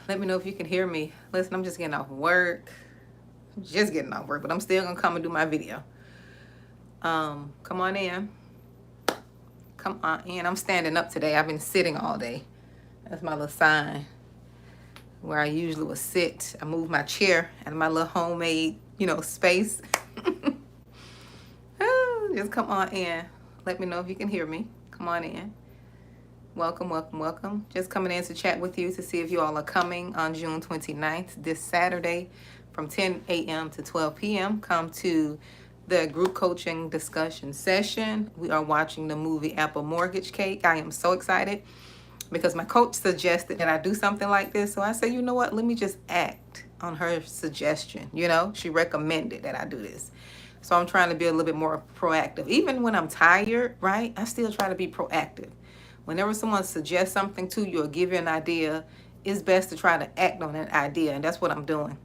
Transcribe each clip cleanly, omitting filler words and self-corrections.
Let me know if you can hear me. Listen, I'm just getting off work. Just getting off work, but I'm still gonna come and do my video. Come on in. Come on in. I'm standing up today. I've been sitting all day. That's my little sign where I usually would sit. I moved my chair out of my little homemade, space. Just come on in. Let me know if you can hear me. Come on in. Welcome, welcome, welcome. Just coming in to chat with you to see if you all are coming on June 29th, this Saturday from 10 a.m. to 12 p.m. Come to the group coaching discussion session. We are watching the movie Apple Mortgage Cake. I am so excited because my coach suggested that I do something like this. So I said, you know what? Let me just act on her suggestion. She recommended that I do this. So I'm trying to be a little bit more proactive. Even when I'm tired, right? I still try to be proactive. Whenever someone suggests something to you or give you an idea, it's best to try to act on that idea. And that's what I'm doing.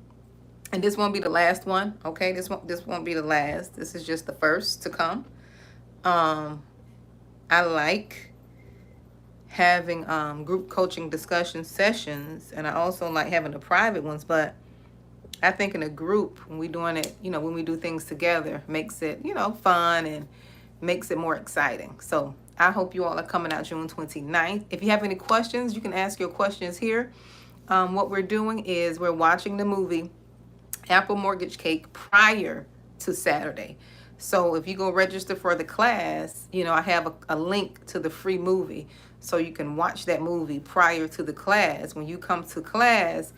And this won't be the last one, okay? This won't be the last. This is just the first to come. I like having group coaching discussion sessions, and I also like having the private ones, but I think in a group, when we're doing it, when we do things together, makes it, fun and makes it more exciting. So I hope you all are coming out June 29th. If you have any questions, you can ask your questions here. What we're doing is we're watching the movie Apple Mortgage Cake prior to Saturday. So if you go register for the class, I have a link to the free movie. So you can watch that movie prior to the class. When you come to class,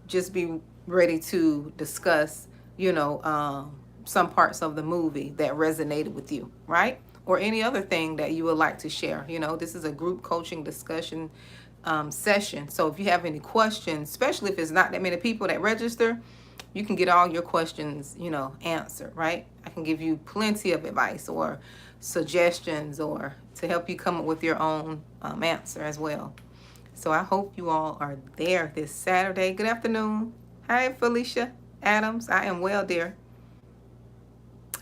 just be ready to discuss, some parts of the movie that resonated with you, right? Or any other thing that you would like to share. This is a group coaching discussion session. So if you have any questions, especially if it's not that many people that register, you can get all your questions, answered, right? I can give you plenty of advice or suggestions or to help you come up with your own answer as well. So I hope you all are there this Saturday. Good afternoon. Hi, Felicia Adams. I am well, dear.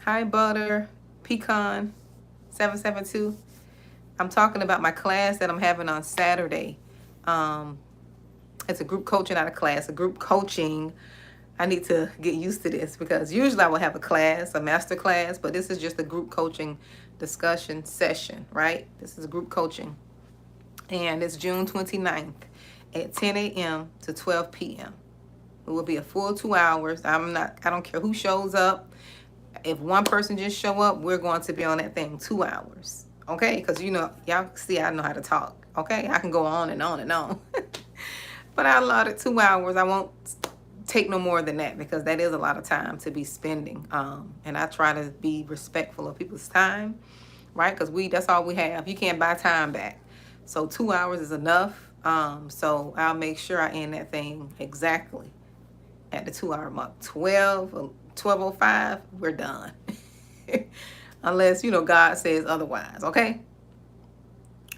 Hi, Butter Pecan 772. I'm talking about my class that I'm having on Saturday. It's a group coaching, not a class, a group coaching. I need to get used to this because usually I will have a class, a master class, but this is just a group coaching discussion session, right? This is group coaching. And it's June 29th at 10 a.m. to 12 p.m. It will be a full 2 hours. I don't care who shows up. If one person just show up, we're going to be on that thing 2 hours. Okay? Because, y'all see I know how to talk. Okay? I can go on and on and on. But I allotted 2 hours. I won't take no more than that because that is a lot of time to be spending. And I try to be respectful of people's time, right? Because that's all we have. You can't buy time back. So 2 hours is enough. So I'll make sure I end that thing exactly at the 2 hour mark. 12:05, we're done. Unless, God says otherwise, okay?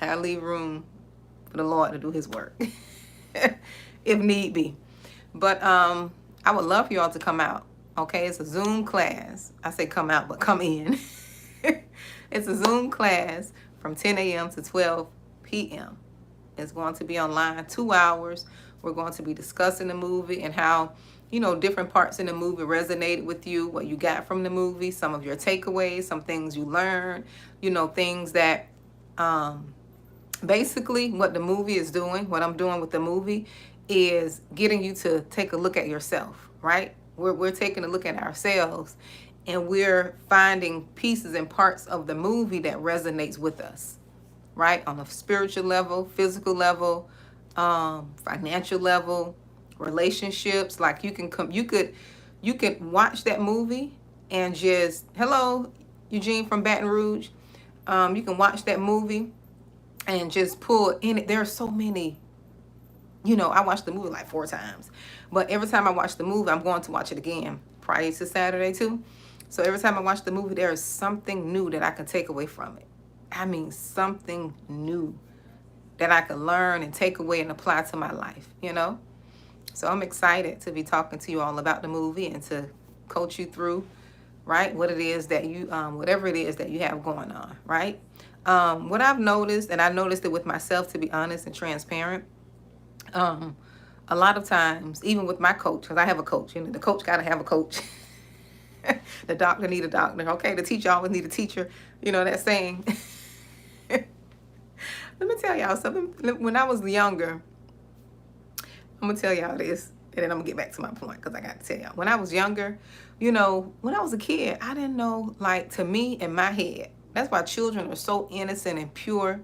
I'll leave room for the Lord to do his work if need be. But I would love for y'all to come out, okay? It's a Zoom class. I say come out, but come in. It's a Zoom class from 10 a.m. to 12 p.m. It's going to be online 2 hours. We're going to be discussing the movie and how, different parts in the movie resonated with you, what you got from the movie, some of your takeaways, some things you learned, things that basically what the movie is doing, what I'm doing with the movie is getting you to take a look at yourself, right? We're taking a look at ourselves and we're finding pieces and parts of the movie that resonates with us, right? On a spiritual level, physical level, financial level, relationships. Like you could watch that movie and just, hello, Eugene from Baton Rouge. You can watch that movie and just pull in it. There are so many. I watched the movie like 4 times, but every time I watch the movie, I'm going to watch it again prior to Saturday too. So every time I watch the movie, there is something new that I can take away from it. I mean, something new that I can learn and take away and apply to my life, So I'm excited to be talking to you all about the movie and to coach you through, right, what it is that you, whatever it is that you have going on, right? What I've noticed, and I noticed it with myself, to be honest and transparent, a lot of times, even with my coach, because I have a coach, the coach got to have a coach. The doctor need a doctor. Okay, the teacher always need a teacher. That saying. Let me tell y'all something. When I was younger, I'm going to tell y'all this, and then I'm going to get back to my point because I got to tell y'all. When I was younger, when I was a kid, I didn't know, to me, in my head, that's why children are so innocent and pure.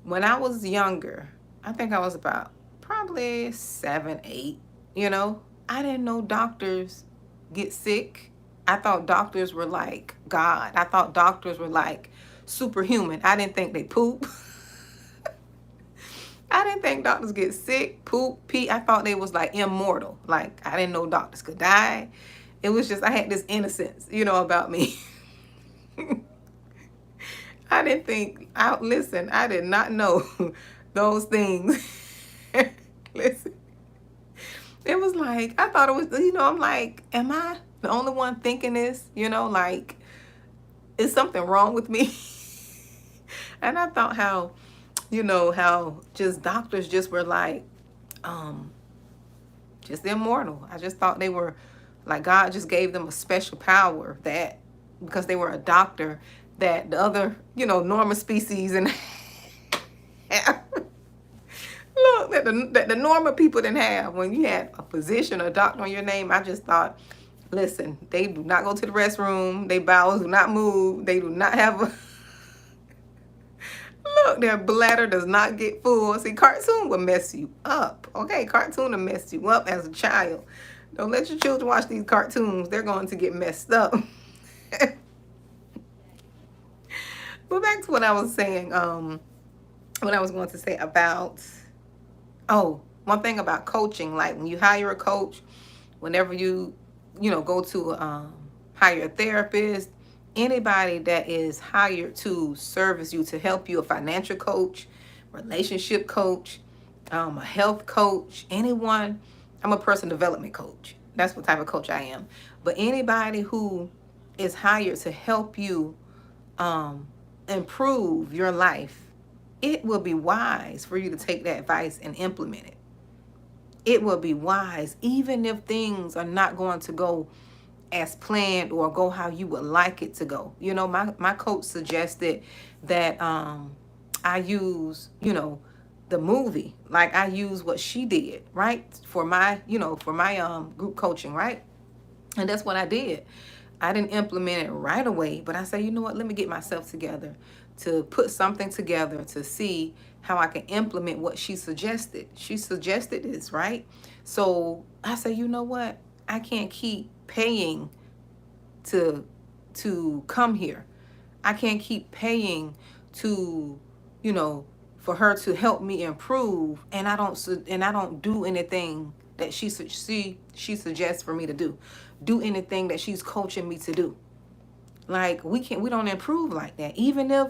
When I was younger, I think I was about probably 7, 8, I didn't know doctors get sick. I thought doctors were like God. I thought doctors were like superhuman. I didn't think they poop. I didn't think doctors get sick, poop, pee. I thought they was like immortal. I didn't know doctors could die. It was just, I had this innocence, about me. I didn't think, listen, I did not know those things. Listen, it was like, I thought it was, I'm like, am I the only one thinking this? Is something wrong with me? And I thought how just doctors just were just immortal. I just thought they were like God just gave them a special power that because they were a doctor that the other, normal species and look that the normal people didn't have. When you had a physician or a doctor on your name, I just thought, listen, they do not go to the restroom. Their bowels do not move. They do not have a look, their bladder does not get full. See, cartoon will mess you up. Okay, cartoon will mess you up as a child. Don't let your children watch these cartoons. They're going to get messed up. But back to what I was saying, what I was going to say about, one thing about coaching, like when you hire a coach, whenever you go to hire a therapist, anybody that is hired to service you, to help you, a financial coach, relationship coach, a health coach, anyone, I'm a person development coach. That's what type of coach I am. But anybody who is hired to help you improve your life, it will be wise for you to take that advice and implement it. It will be wise, even if things are not going to go as planned or go how you would like it to go. My coach suggested that I use, the movie, like I use what she did, right? For my group coaching, right? And that's what I did. I didn't implement it right away, but I said, you know what, let me get myself together to put something together to see how I can implement what she suggested. She suggested this, right? So I said, you know what, I can't keep paying to come here. I can't keep paying to, for her to help me improve, and I don't do anything that she suggests for me to do anything that she's coaching me to do. Like we don't improve like that. Even if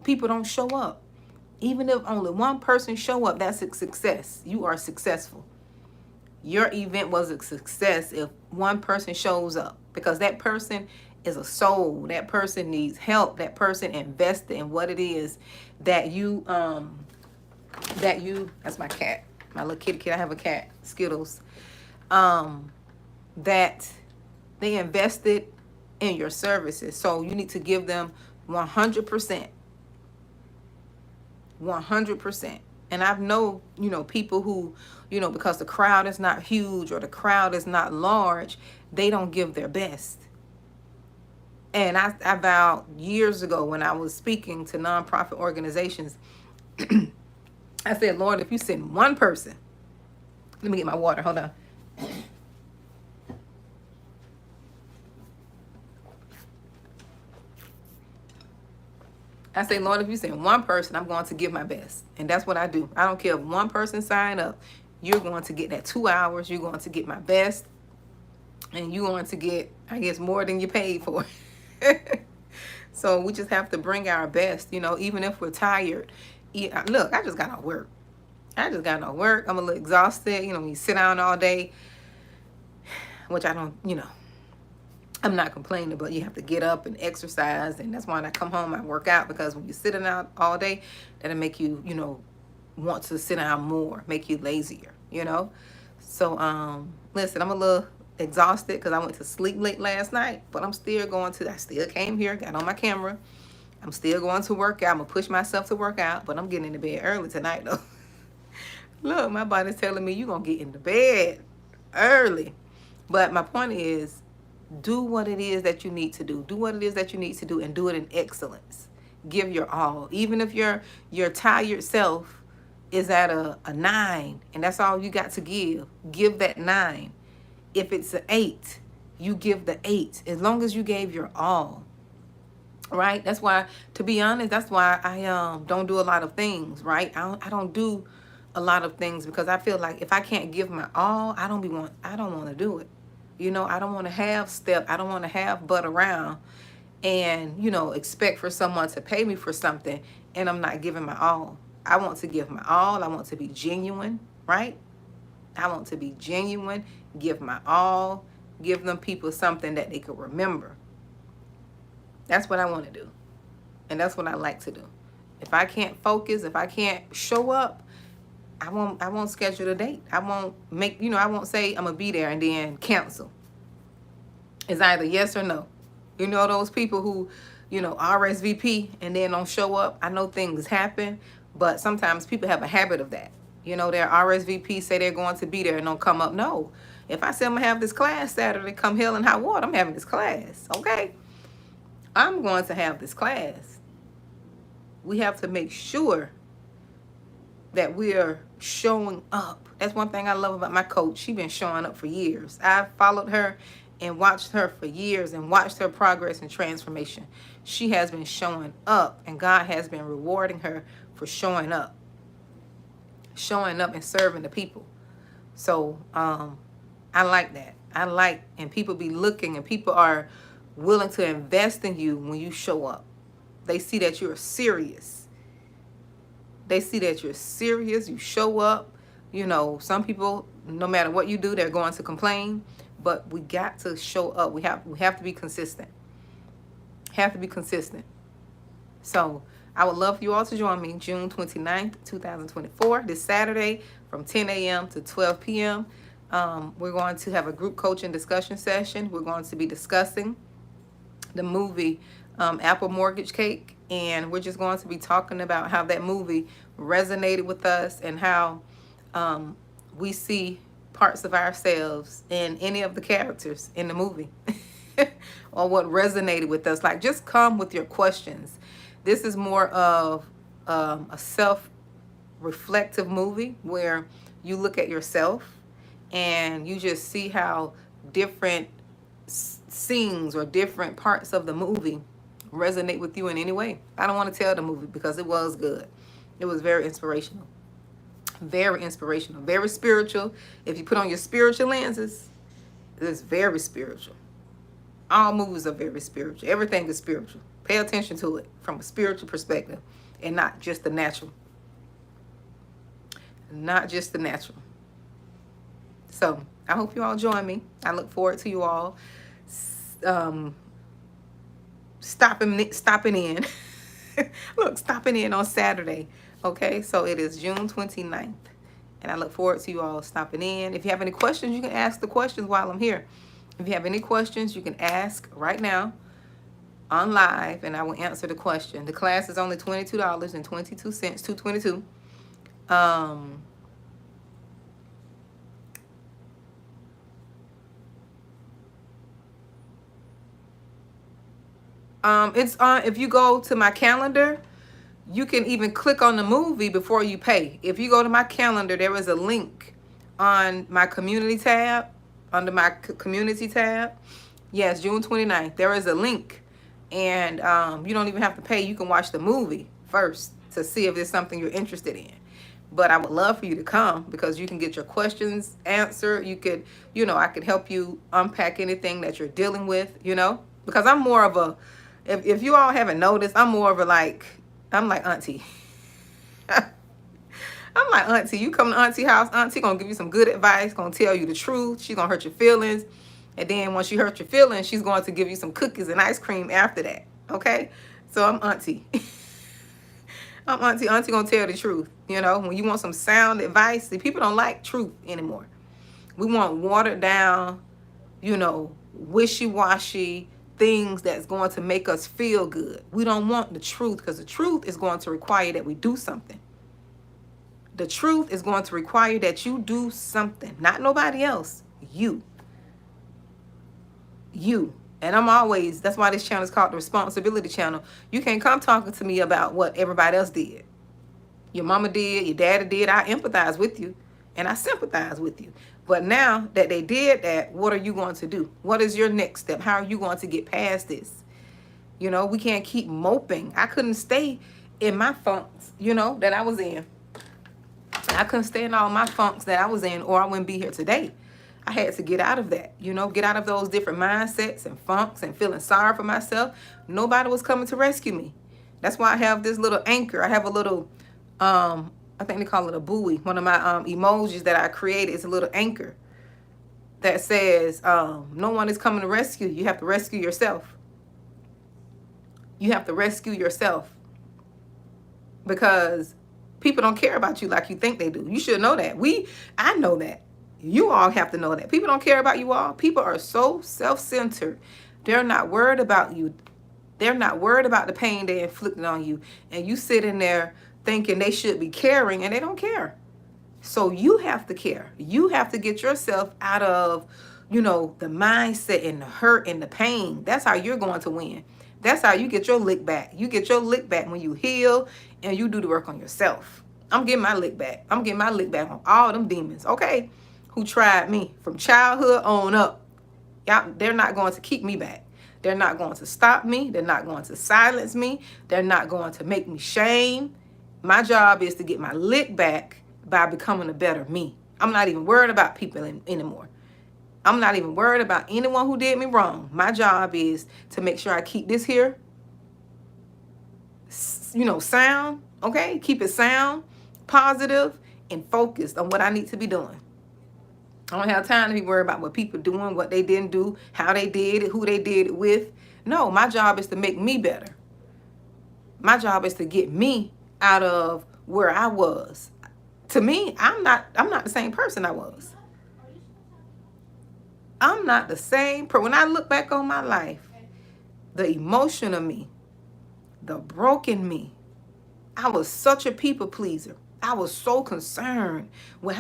people don't show up, even if only one person show up, that's a success. You are successful. Your event was a success if one person shows up, because that person is a soul. That person needs help. That person invested in what it is that you that's my cat, my little kitty cat. I have a cat, Skittles. That they invested in your services. So you need to give them 100%. 100%. And I've know, people who, because the crowd is not huge or the crowd is not large, they don't give their best. And I vowed years ago when I was speaking to nonprofit organizations, I said, Lord, if you send one person, let me get my water, hold on. I say, Lord, if you send one person, I'm going to give my best. And that's what I do. I don't care if one person sign up. You're going to get that 2 hours. You're going to get my best. And you're going to get, I guess, more than you paid for. So we just have to bring our best, even if we're tired. Look, I just got to work. I'm a little exhausted. You sit down all day, which I don't, I'm not complaining, but you have to get up and exercise. And that's why when I come home, I work out, because when you're sitting out all day, that'll make you, want to sit down more, make you lazier. you know. So listen, I'm a little exhausted because I went to sleep late last night, but I still came here, got on my camera. I'm still going to work out. I'm gonna push myself to work out, but I'm getting into bed early tonight though. Look, my body's telling me you're gonna get into bed early. But my point is, do what it is that you need to do. Do what it is that you need to do and do it in excellence. Give your all. Even if your tired self is at a 9 and that's all you got to give that 9. If it's an 8, you give the 8 as long as you gave your all. Right? That's why, to be honest, that's why I don't do a lot of things, right? I don't do a lot of things because I feel like if I can't give my all, I don't want to do it. You know, I don't want to have step. I don't want to have butt around and, you know, expect for someone to pay me for something and I'm not giving my all. I want to give my all. I want to be genuine, right? I want to be genuine, give my all, give them people something that they could remember. That's what I want to do. And that's what I like to do. If I can't focus, if I can't show up, I won't schedule a date. I won't I won't say I'm gonna be there and then cancel. It's either yes or no. You know those people who, RSVP and then don't show up. I know things happen, but sometimes people have a habit of that. You know, their RSVP say they're going to be there and don't come up. No. If I say I'm gonna have this class Saturday, come hell and high water, I'm having this class. Okay? I'm going to have this class. We have to make sure that we're showing up. That's one thing I love about my coach. She's been showing up for years. I've followed her and watched her for years and watched her progress and transformation. She has been showing up and God has been rewarding her for showing up and serving the people. So I like that. And people be looking and people are willing to invest in you when you show up. They see that you're serious. You show up. Some people, no matter what you do, they're going to complain. But we got to show up. We have to be consistent. So I would love for you all to join me June 29th, 2024, this Saturday from 10 a.m. to 12 p.m. We're going to have a group coaching discussion session. We're going to be discussing the movie Apple Mortgage Cake. And we're just going to be talking about how that movie resonated with us and how we see parts of ourselves in any of the characters in the movie or what resonated with us. Like, just come with your questions. This is more of a self-reflective movie where you look at yourself and you just see how different scenes or different parts of the movie resonate with you in any way. I don't want to tell the movie because it was good. It was very inspirational. Very spiritual. If you put on your spiritual lenses, it's very spiritual. All movies are very spiritual. Everything is spiritual. Pay attention to it from a spiritual perspective and not just the natural. So I hope you all join me. I look forward to you all stopping in. Look, stopping in on Saturday. Okay, so it is June 29th. And I look forward to you all stopping in. If you have any questions, you can ask the questions while I'm here. If you have any questions, you can ask right now on live, and I will answer the question. The class is only $22.22, $222. It's on. If you go to my calendar, you can even click on the movie before you pay. If you go to my calendar, there is a link on my community tab, under my community tab. Yes, June 29th. There is a link, and you don't even have to pay. You can watch the movie first to see if there's something you're interested in. But I would love for you to come because you can get your questions answered. You could, I could help you unpack anything that you're dealing with, because I'm more of a, if you all haven't noticed, I'm more of a I'm like auntie. I'm like auntie. You come to auntie house, auntie gonna give you some good advice, gonna tell you the truth. She's gonna hurt your feelings. And then once she hurt your feelings, she's going to give you some cookies and ice cream after that. Okay? So I'm auntie. I'm auntie. Auntie gonna tell the truth. You know, when you want some sound advice, see, people don't like truth anymore. We want watered down, wishy-washy things that's going to make us feel good. We don't want the truth, because the truth is going to require that we do something. The truth is going to require that you do something, not nobody else. You. And that's why this channel is called the Responsibility Channel. You can't come talking to me about what everybody else did. Your mama did, your daddy did. I empathize with you and I sympathize with you. But now that they did that, what are you going to do? What is your next step? How are you going to get past this? We can't keep moping. I couldn't stay in my funks, that I was in. I couldn't stay in all my funks that I was in, or I wouldn't be here today. I had to get out of that, get out of those different mindsets and funks and feeling sorry for myself. Nobody was coming to rescue me. That's why I have this little anchor. I have a little, I think they call it a buoy. One of my emojis that I created is a little anchor that says, no one is coming to rescue you. You have to rescue yourself. You have to rescue yourself, because people don't care about you like you think they do. You should know that. I know that. You all have to know that. People don't care about you all. People are so self-centered. They're not worried about you. They're not worried about the pain they inflicted on you. And you sit in there thinking they should be caring, and they don't care. So you have to care. You have to get yourself out of, the mindset and the hurt and the pain. That's how you're going to win. That's how you get your lick back. You get your lick back when you heal and you do the work on yourself. I'm getting my lick back. I'm getting my lick back on all them demons, okay, who tried me from childhood on up. Y'all, they're not going to keep me back. They're not going to stop me. They're not going to silence me. They're not going to make me shame. My job is to get my lick back by becoming a better me. I'm not even worried about people anymore. I'm not even worried about anyone who did me wrong. My job is to make sure I keep this here, sound, okay? Keep it sound, positive, and focused on what I need to be doing. I don't have time to be worried about what people doing, what they didn't do, how they did it, who they did it with. No, my job is to make me better. My job is to get me out of where I was. To me, I'm not the same person I was. I'm not the same person. When I look back on my life, the emotional me, the broken me, I was such a people pleaser. I was so concerned with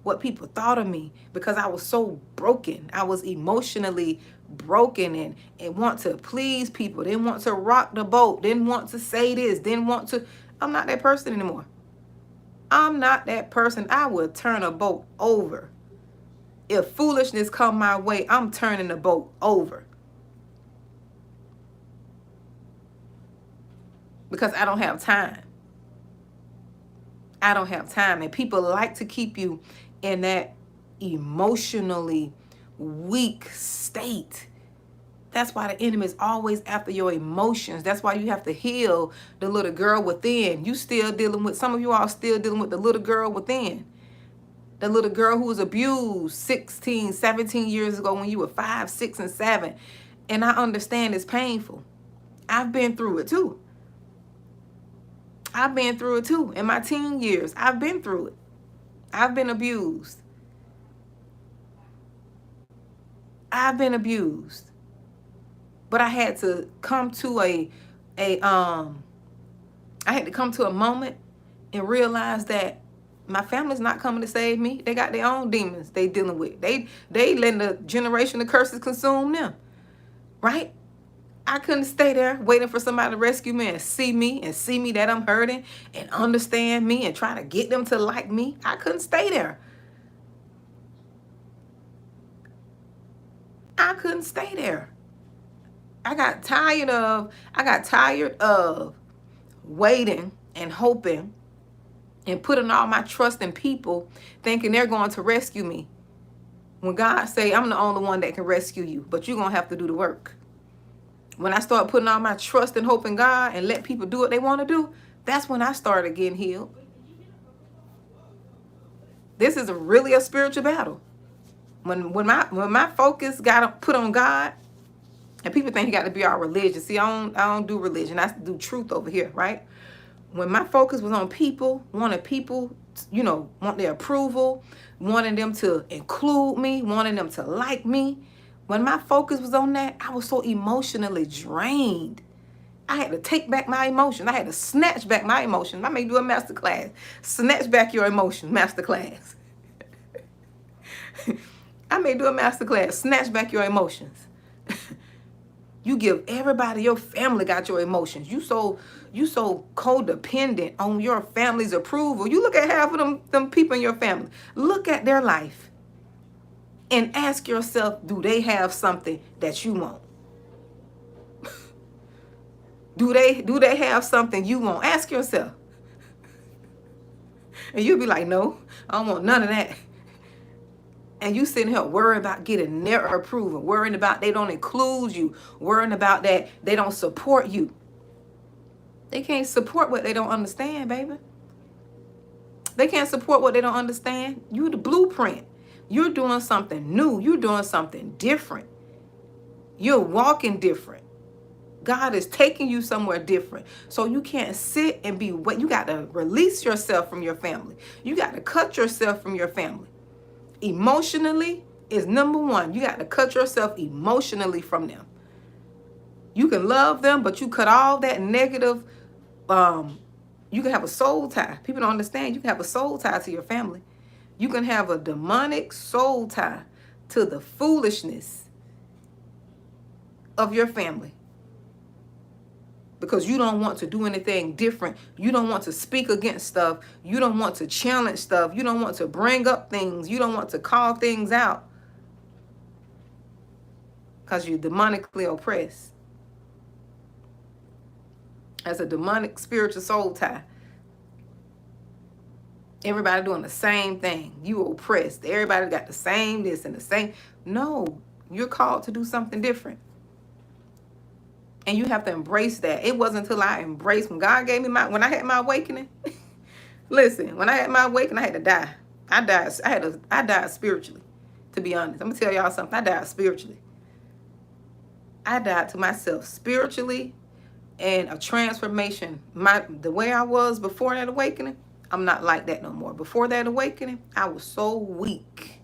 what people thought of me, because I was so broken. I was emotionally broken and want to please people. Didn't want to rock the boat. Didn't want to say this. I'm not that person anymore. I'm not that person. I would turn a boat over. If foolishness come my way, I'm turning the boat over. Because I don't have time. I don't have time. And people like to keep you in that emotionally weak state. That's why the enemy is always after your emotions. That's why you have to heal the little girl within. Some of you all still dealing with the little girl within. The little girl who was abused 16, 17 years ago when you were 5, 6, and 7. And I understand it's painful. I've been through it too. In my teen years, I've been through it. I've been abused. But I had to come to a moment and realize that my family's not coming to save me. They got their own demons they dealing with. They letting the generation of curses consume them. Right? I couldn't stay there waiting for somebody to rescue me and see me that I'm hurting and understand me and try to get them to like me. I couldn't stay there. I got tired of waiting and hoping and putting all my trust in people, thinking they're going to rescue me. When God say, I'm the only one that can rescue you, but you're going to have to do the work. When I start putting all my trust and hope in God and let people do what they want to do, that's when I started getting healed. This is really a spiritual battle. When my focus got put on God, and people think you got to be all religious. See, I don't do religion. I do truth over here, right? when my focus was on people, wanting people, want their approval, wanting them to include me, wanting them to like me, when my focus was on that, I was so emotionally drained. I had to take back my emotions. I had to snatch back my emotions. I may do a master class. Snatch back your emotions, master class. I may do a master class. Snatch back your emotions. You give everybody, your family got your emotions. You so codependent on your family's approval. You look at half of them people in your family. Look at their life and ask yourself, do they have something that you want? Do they have something you want? Ask yourself. And you'll be like, no, I don't want none of that. And you sitting here worrying about getting their approval, worrying about they don't include you, worrying about that they don't support you. They can't support what they don't understand, baby. They can't support what they don't understand. You're the blueprint. You're doing something new. You're doing something different. You're walking different. God is taking you somewhere different. So you can't sit and be what you got to release yourself from your family. You got to cut yourself from your family. Emotionally is number one. You got to cut yourself emotionally from them. You can love them, but you cut all that negative. You can have a soul tie. People don't understand. You can have a soul tie to your family. You can have a demonic soul tie to the foolishness of your family. Because you don't want to do anything different. You don't want to speak against stuff. You don't want to challenge stuff. You don't want to bring up things. You don't want to call things out. Because you're demonically oppressed. As a demonic spiritual soul tie. Everybody doing the same thing. You oppressed. Everybody got the same this and the same. No, you're called to do something different. And you have to embrace that. It wasn't until I embraced, when God gave me when I had my awakening. Listen, when I had my awakening, I had to die. I died spiritually, to be honest. I'm going to tell y'all something. I died spiritually. I died to myself spiritually, and a transformation. The way I was before that awakening, I'm not like that no more. Before that awakening, I was so weak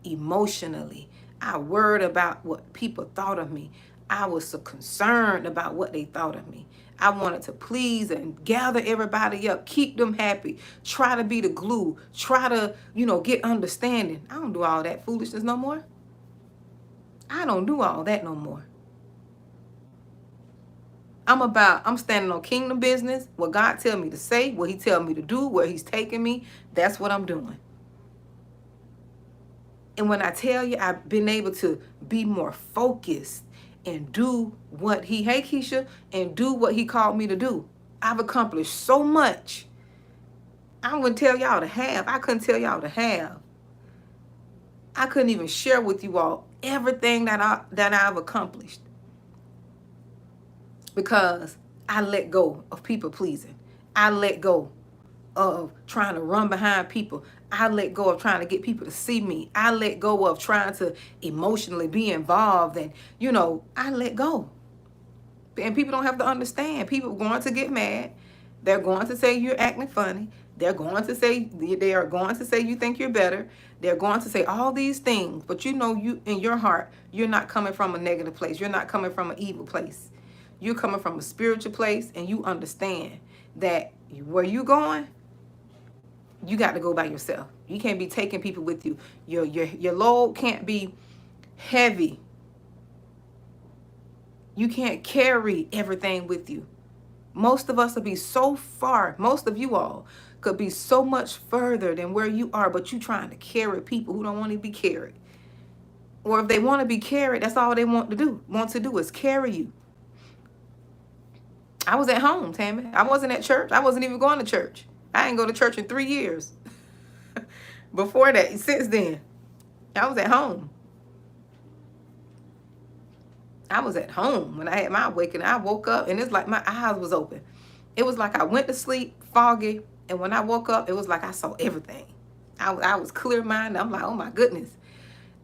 emotionally. I worried about what people thought of me. I was so concerned about what they thought of me. I wanted to please and gather everybody up, keep them happy, try to be the glue, try to, get understanding. I don't do all that foolishness no more. I don't do all that no more. I'm standing on kingdom business. What God tell me to say, what he tell me to do, where he's taking me, that's what I'm doing. And when I tell you, I've been able to be more focused and do what hey Keisha, and do what he called me to do. I've accomplished so much. I wouldn't tell y'all to have. I couldn't tell y'all to have. I couldn't even share with you all everything that I've accomplished. Because I let go of people pleasing. I let go of trying to run behind people. I let go of trying to get people to see me. I let go of trying to emotionally be involved. And, I let go. And people don't have to understand. People are going to get mad. They're going to say you're acting funny. They are going to say you think you're better. They're going to say all these things. But you in your heart, you're not coming from a negative place. You're not coming from an evil place. You're coming from a spiritual place, and you understand that where you going, you got to go by yourself. You can't be taking people with you. Your load can't be heavy. You can't carry everything with you. Most of us will be so far. Most of you all could be so much further than where you are, but you trying to carry people who don't want to be carried. Or if they want to be carried, that's all they want to do is carry you. I was at home, Tammy. I wasn't at church. I wasn't even going to church. I didn't go to church in 3 years. Before that, since then, I was at home. I was at home when I had my awakening. I woke up and it's like my eyes was open. It was like I went to sleep foggy, and when I woke up, it was like I saw everything. I was clear-minded. I'm like, oh my goodness.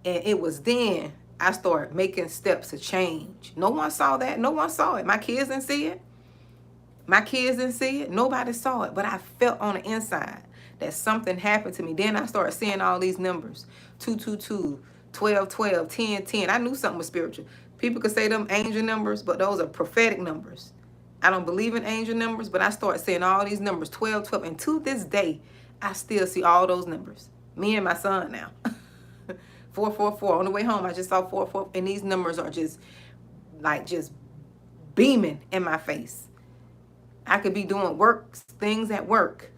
And it was then I started making steps to change. No one saw that. No one saw it. My kids didn't see it. My kids didn't see it. Nobody saw it. But I felt on the inside that something happened to me. Then I started seeing all these numbers. 222, 12, 12, 10, 10. I knew something was spiritual. People could say them angel numbers, but those are prophetic numbers. I don't believe in angel numbers, but I started seeing all these numbers, 12, 12. And to this day, I still see all those numbers. Me and my son now. 444. On the way home, I just saw 44. And these numbers are just beaming in my face. I could be doing things at work.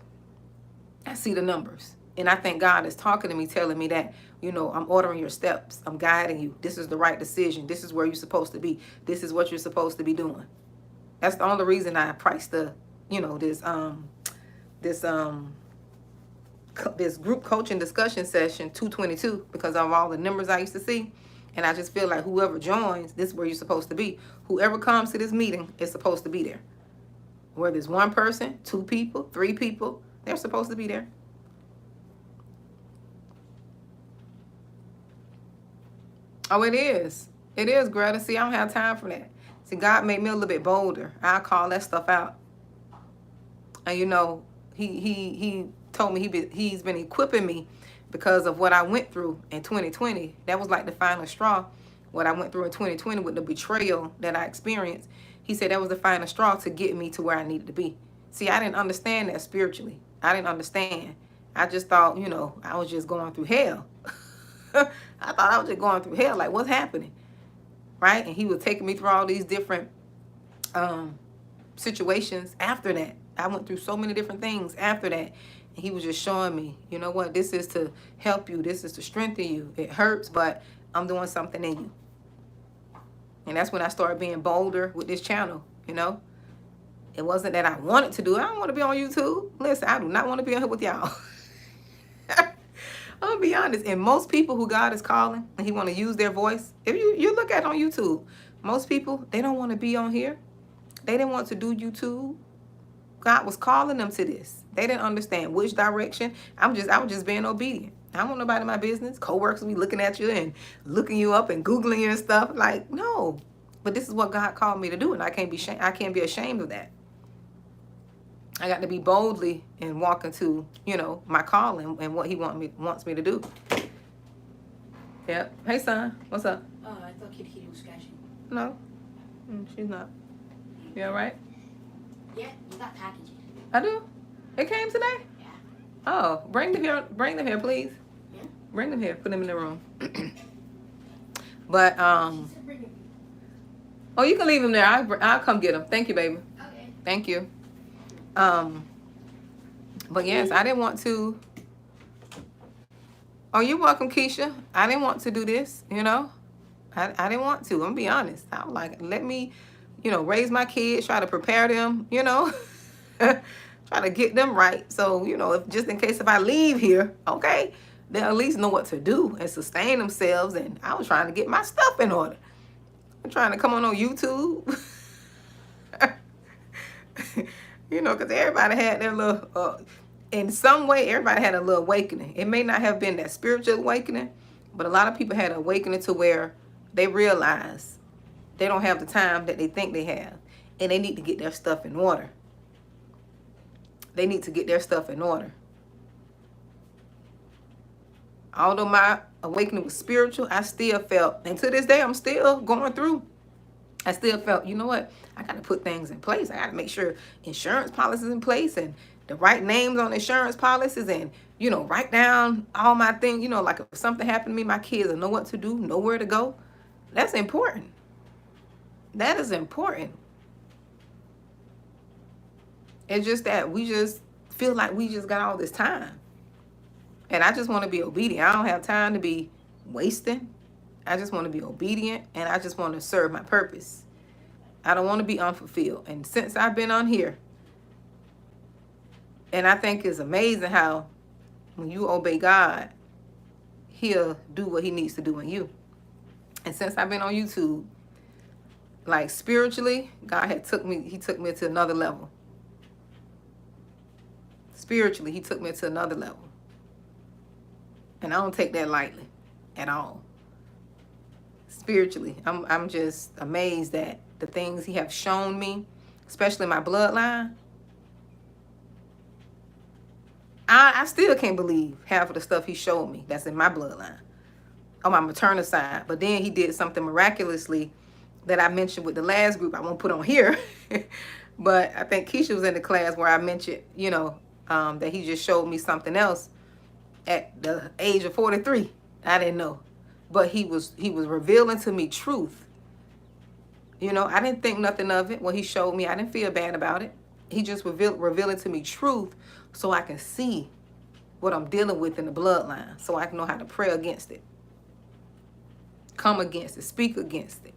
I see the numbers. And I think God is talking to me, telling me that, I'm ordering your steps. I'm guiding you. This is the right decision. This is where you're supposed to be. This is what you're supposed to be doing. That's the only reason I priced this group coaching discussion session $222, because of all the numbers I used to see. And I just feel like whoever joins, this is where you're supposed to be. Whoever comes to this meeting is supposed to be there. Whether it's one person, 2 people, 3 people, they're supposed to be there. Oh, it is. It is, Greta. See, I don't have time for that. See, God made me a little bit bolder. I call that stuff out. And he told me he's been equipping me because of what I went through in 2020. That was like the final straw. What I went through in 2020 with the betrayal that I experienced. He said that was the final straw to get me to where I needed to be. See, I didn't understand that spiritually. I didn't understand. I just thought, I was just going through hell. I thought I was just going through hell. Like, what's happening? Right? And he was taking me through all these different situations after that. I went through so many different things after that. And he was just showing me, you know what? This is to help you. This is to strengthen you. It hurts, but I'm doing something in you. And that's when I started being bolder with this channel, It wasn't that I wanted to do it. I don't want to be on YouTube. Listen, I do not want to be on here with y'all. I'm going to be honest. And most people who God is calling and he want to use their voice, if you look at it on YouTube, most people, they don't want to be on here. They didn't want to do YouTube. God was calling them to this. They didn't understand which direction. I was just being obedient. I don't want nobody in my business. Co-workers will be looking at you and looking you up and Googling you and stuff. Like, no. But this is what God called me to do, and I can't be ashamed of that. I got to be boldly and walk into, my calling and what he wants me to do. Yep. Hey, son. What's up? Oh, I thought Kitty was scratching. No. She's not. You all right? Yeah, you got packages. I do? It came today? Yeah. Oh, bring them here, please. Yeah. Bring them here. Put them in the room. But, oh, you can leave them there. I'll come get them. Thank you, baby. Okay. Thank you. But yes, I didn't want to. Oh, you're welcome, Keisha. I didn't want to do this, I didn't want to. I'm gonna be honest. I was like, let me, raise my kids, try to prepare them, try to get them right. So, if just in case if I leave here, okay, they'll at least know what to do and sustain themselves. And I was trying to get my stuff in order. I'm trying to come on YouTube. Because everybody had their little, in some way, everybody had a little awakening. It may not have been that spiritual awakening, but a lot of people had an awakening to where they realize they don't have the time that they think they have. And they need to get their stuff in order. They need to get their stuff in order. Although my awakening was spiritual, I still felt, and to this day, I'm still going through. I still felt, you know what? I got to put things in place. I got to make sure insurance policies in place and the right names on insurance policies and, write down all my things. Like if something happened to me, my kids will know what to do, know where to go. That's important. That is important. It's just that we just feel like we just got all this time. And I just want to be obedient. I don't have time to be wasting. I just want to be obedient, and I just want to serve my purpose. I don't want to be unfulfilled. And since I've been on here, and I think it's amazing how when you obey God, he'll do what he needs to do in you. And since I've been on YouTube, like spiritually, God he took me to another level. Spiritually, he took me to another level. And I don't take that lightly at all. Spiritually, I'm just amazed at the things he have shown me especially my bloodline, I still can't believe half of the stuff he showed me that's in my bloodline on my maternal side. But then he did something miraculously that I mentioned with the last group. I won't put on here. But I think Keisha was in the class where I mentioned, that he just showed me something else at the age of 43. I didn't know. But he was revealing to me truth. I didn't think nothing of it when he showed me. I didn't feel bad about it. He just revealing to me truth so I can see what I'm dealing with in the bloodline, so I can know how to pray against it, come against it, speak against it.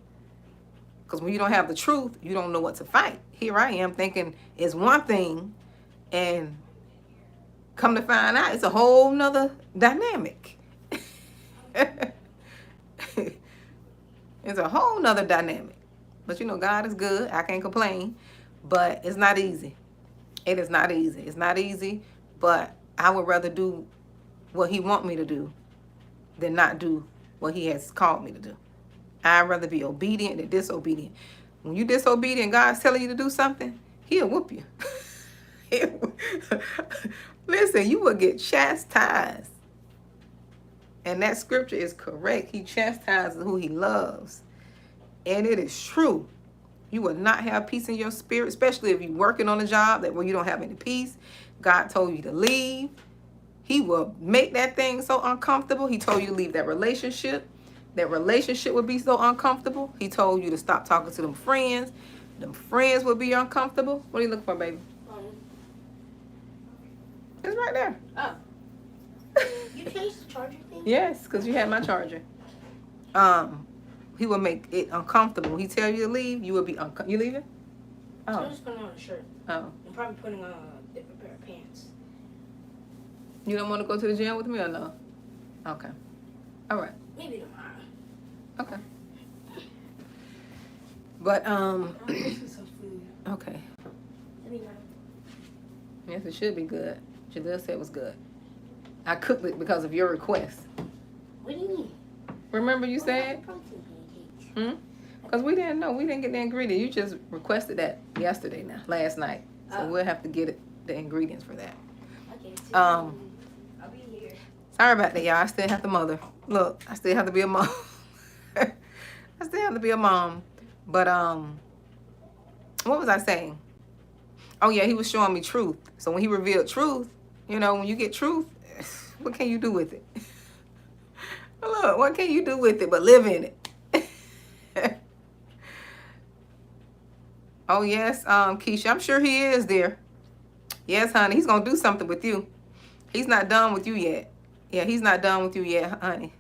Because when you don't have the truth, you don't know what to fight. Here I am thinking it's one thing, and come to find out it's a whole nother dynamic. It's a whole nother dynamic. But God is good. I can't complain. But it's not easy. It is not easy. It's not easy. But I would rather do what he wants me to do than not do what he has called me to do. I'd rather be obedient than disobedient. When you're disobedient, God's telling you to do something, he'll whoop you. Listen, you will get chastised. And that scripture is correct. He chastises who he loves. And it is true. You will not have peace in your spirit, especially if you're working on a job where you don't have any peace. God told you to leave. He will make that thing so uncomfortable. He told you to leave that relationship. That relationship would be so uncomfortable. He told you to stop talking to them friends. Them friends would be uncomfortable. What are you looking for, baby? It's right there. Oh. You changed the charger thing? Yes, because you had my charger. He will make it uncomfortable. When he tell you to leave, you will be uncomfortable. You leaving? Oh. I'm just putting on a shirt. Oh. I'm probably putting on a different pair of pants. You don't want to go to the gym with me or no? Okay. All right. Maybe tomorrow. Okay. But I'm missing some food. okay. Let me know. Yes, it should be good. Jaleel said it was good. I cooked it because of your request. What do you mean? Remember you What said? about protein pancakes? Because we didn't know. We didn't get the ingredient. You just requested that last night. So Oh. we'll have to get the ingredients for that. Okay. Um, I'll be here. Sorry about that, y'all. I still have to mother. Look, I still have to be a mom. I still have to be a mom. But what was I saying? Oh yeah, he was showing me truth. So when he revealed truth, when you get truth, what can you do with it? Look, what can you do with it but live in it? Oh yes, Keisha, I'm sure he is there. Yes, honey, he's gonna do something with you. He's not done with you yet. Yeah, he's not done with you yet, honey.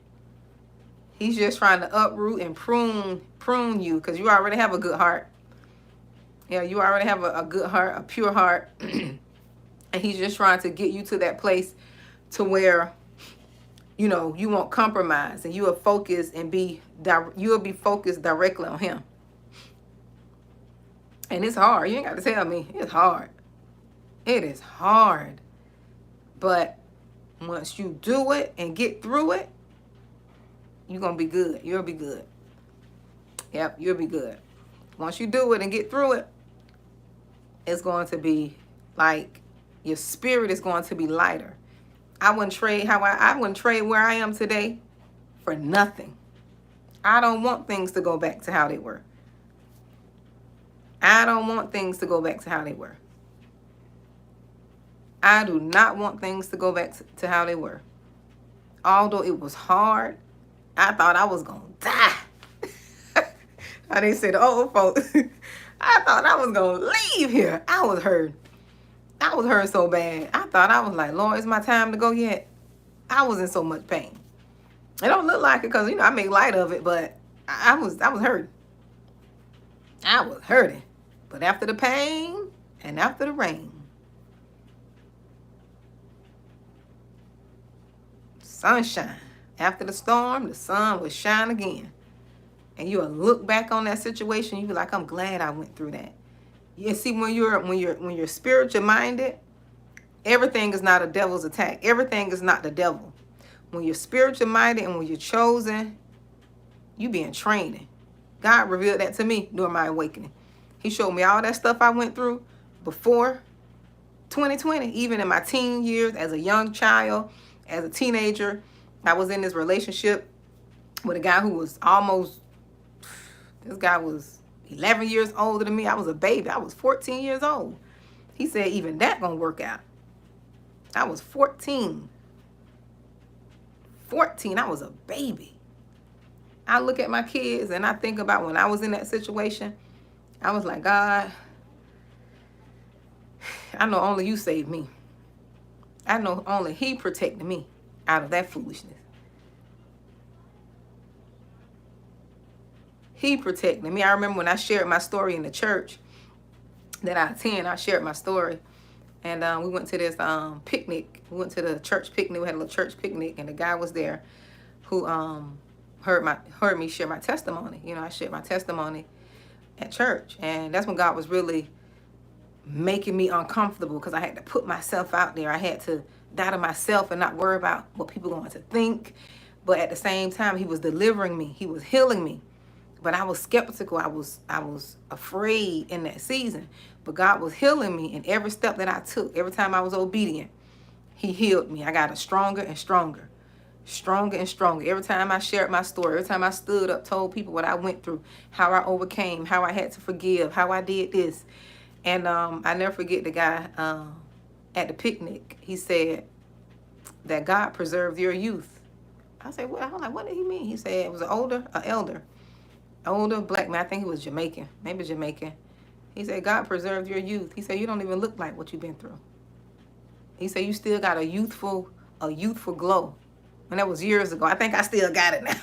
He's just trying to uproot and prune you because you already have a good heart. Yeah, you already have a good heart, a pure heart. And he's just trying to get you to that place to where, you won't compromise and you will focus and you'll be focused directly on him. And it's hard. You ain't got to tell me. It's hard. It is hard. But once you do it and get through it, you're going to be good. You'll be good. Yep, you'll be good. Once you do it and get through it, it's going to be like your spirit is going to be lighter. I wouldn't trade I wouldn't trade where I am today for nothing. I don't want things to go back to how they were. I don't want things to go back to how they were. I do not want things to go back to how they were. Although it was hard, I thought I was going to die. I didn't say the old folks. I thought I was going to leave here. I was hurt. I was hurt so bad. I thought I was like, Lord, is my time to go yet? I was in so much pain. It don't look like it because, I make light of it, but I was hurt. I was hurting. But after the pain and after the rain, sunshine. After the storm, the sun will shine again. And you'll look back on that situation, you'll be like, I'm glad I went through that. You see, when you're spiritual minded, everything is not a devil's attack. Everything is not the devil. When you're spiritual minded and when you're chosen, you be in training. God revealed that to me during my awakening. He showed me all that stuff I went through before 2020, even in my teen years, as a young child, as a teenager. I was in this relationship with a guy who was this guy was 11 years older than me. I was a baby. I was 14 years old. He said, even that gonna work out. I was 14. I was a baby. I look at my kids and I think about when I was in that situation. I was like, God, I know only you saved me. I know only he protected me out of that foolishness. He protected me. I remember when I shared my story in the church that I attend, I shared my story. And we went to this picnic. We went to the church picnic. We had a little church picnic, and the guy was there who heard me share my testimony. You know, I shared my testimony at church, and that's when God was really making me uncomfortable, because I had to put myself out there. I had to die to myself and not worry about what people are going to think. But at the same time, he was delivering me. He was healing me. But I was skeptical. I was afraid in that season. But God was healing me in every step that I took. Every time I was obedient, he healed me. I got stronger and stronger. Stronger and stronger. Every time I shared my story, every time I stood up, told people what I went through, how I overcame, how I had to forgive, how I did this. And I never forget the guy at the picnic. He said that God preserved your youth. I said, well, I was like, what did he mean? He said it was an older black man. I think he was Jamaican, maybe Jamaican. He said, God preserved your youth. He said, you don't even look like what you've been through. He said, you still got a youthful glow. And that was years ago. I think I still got it now.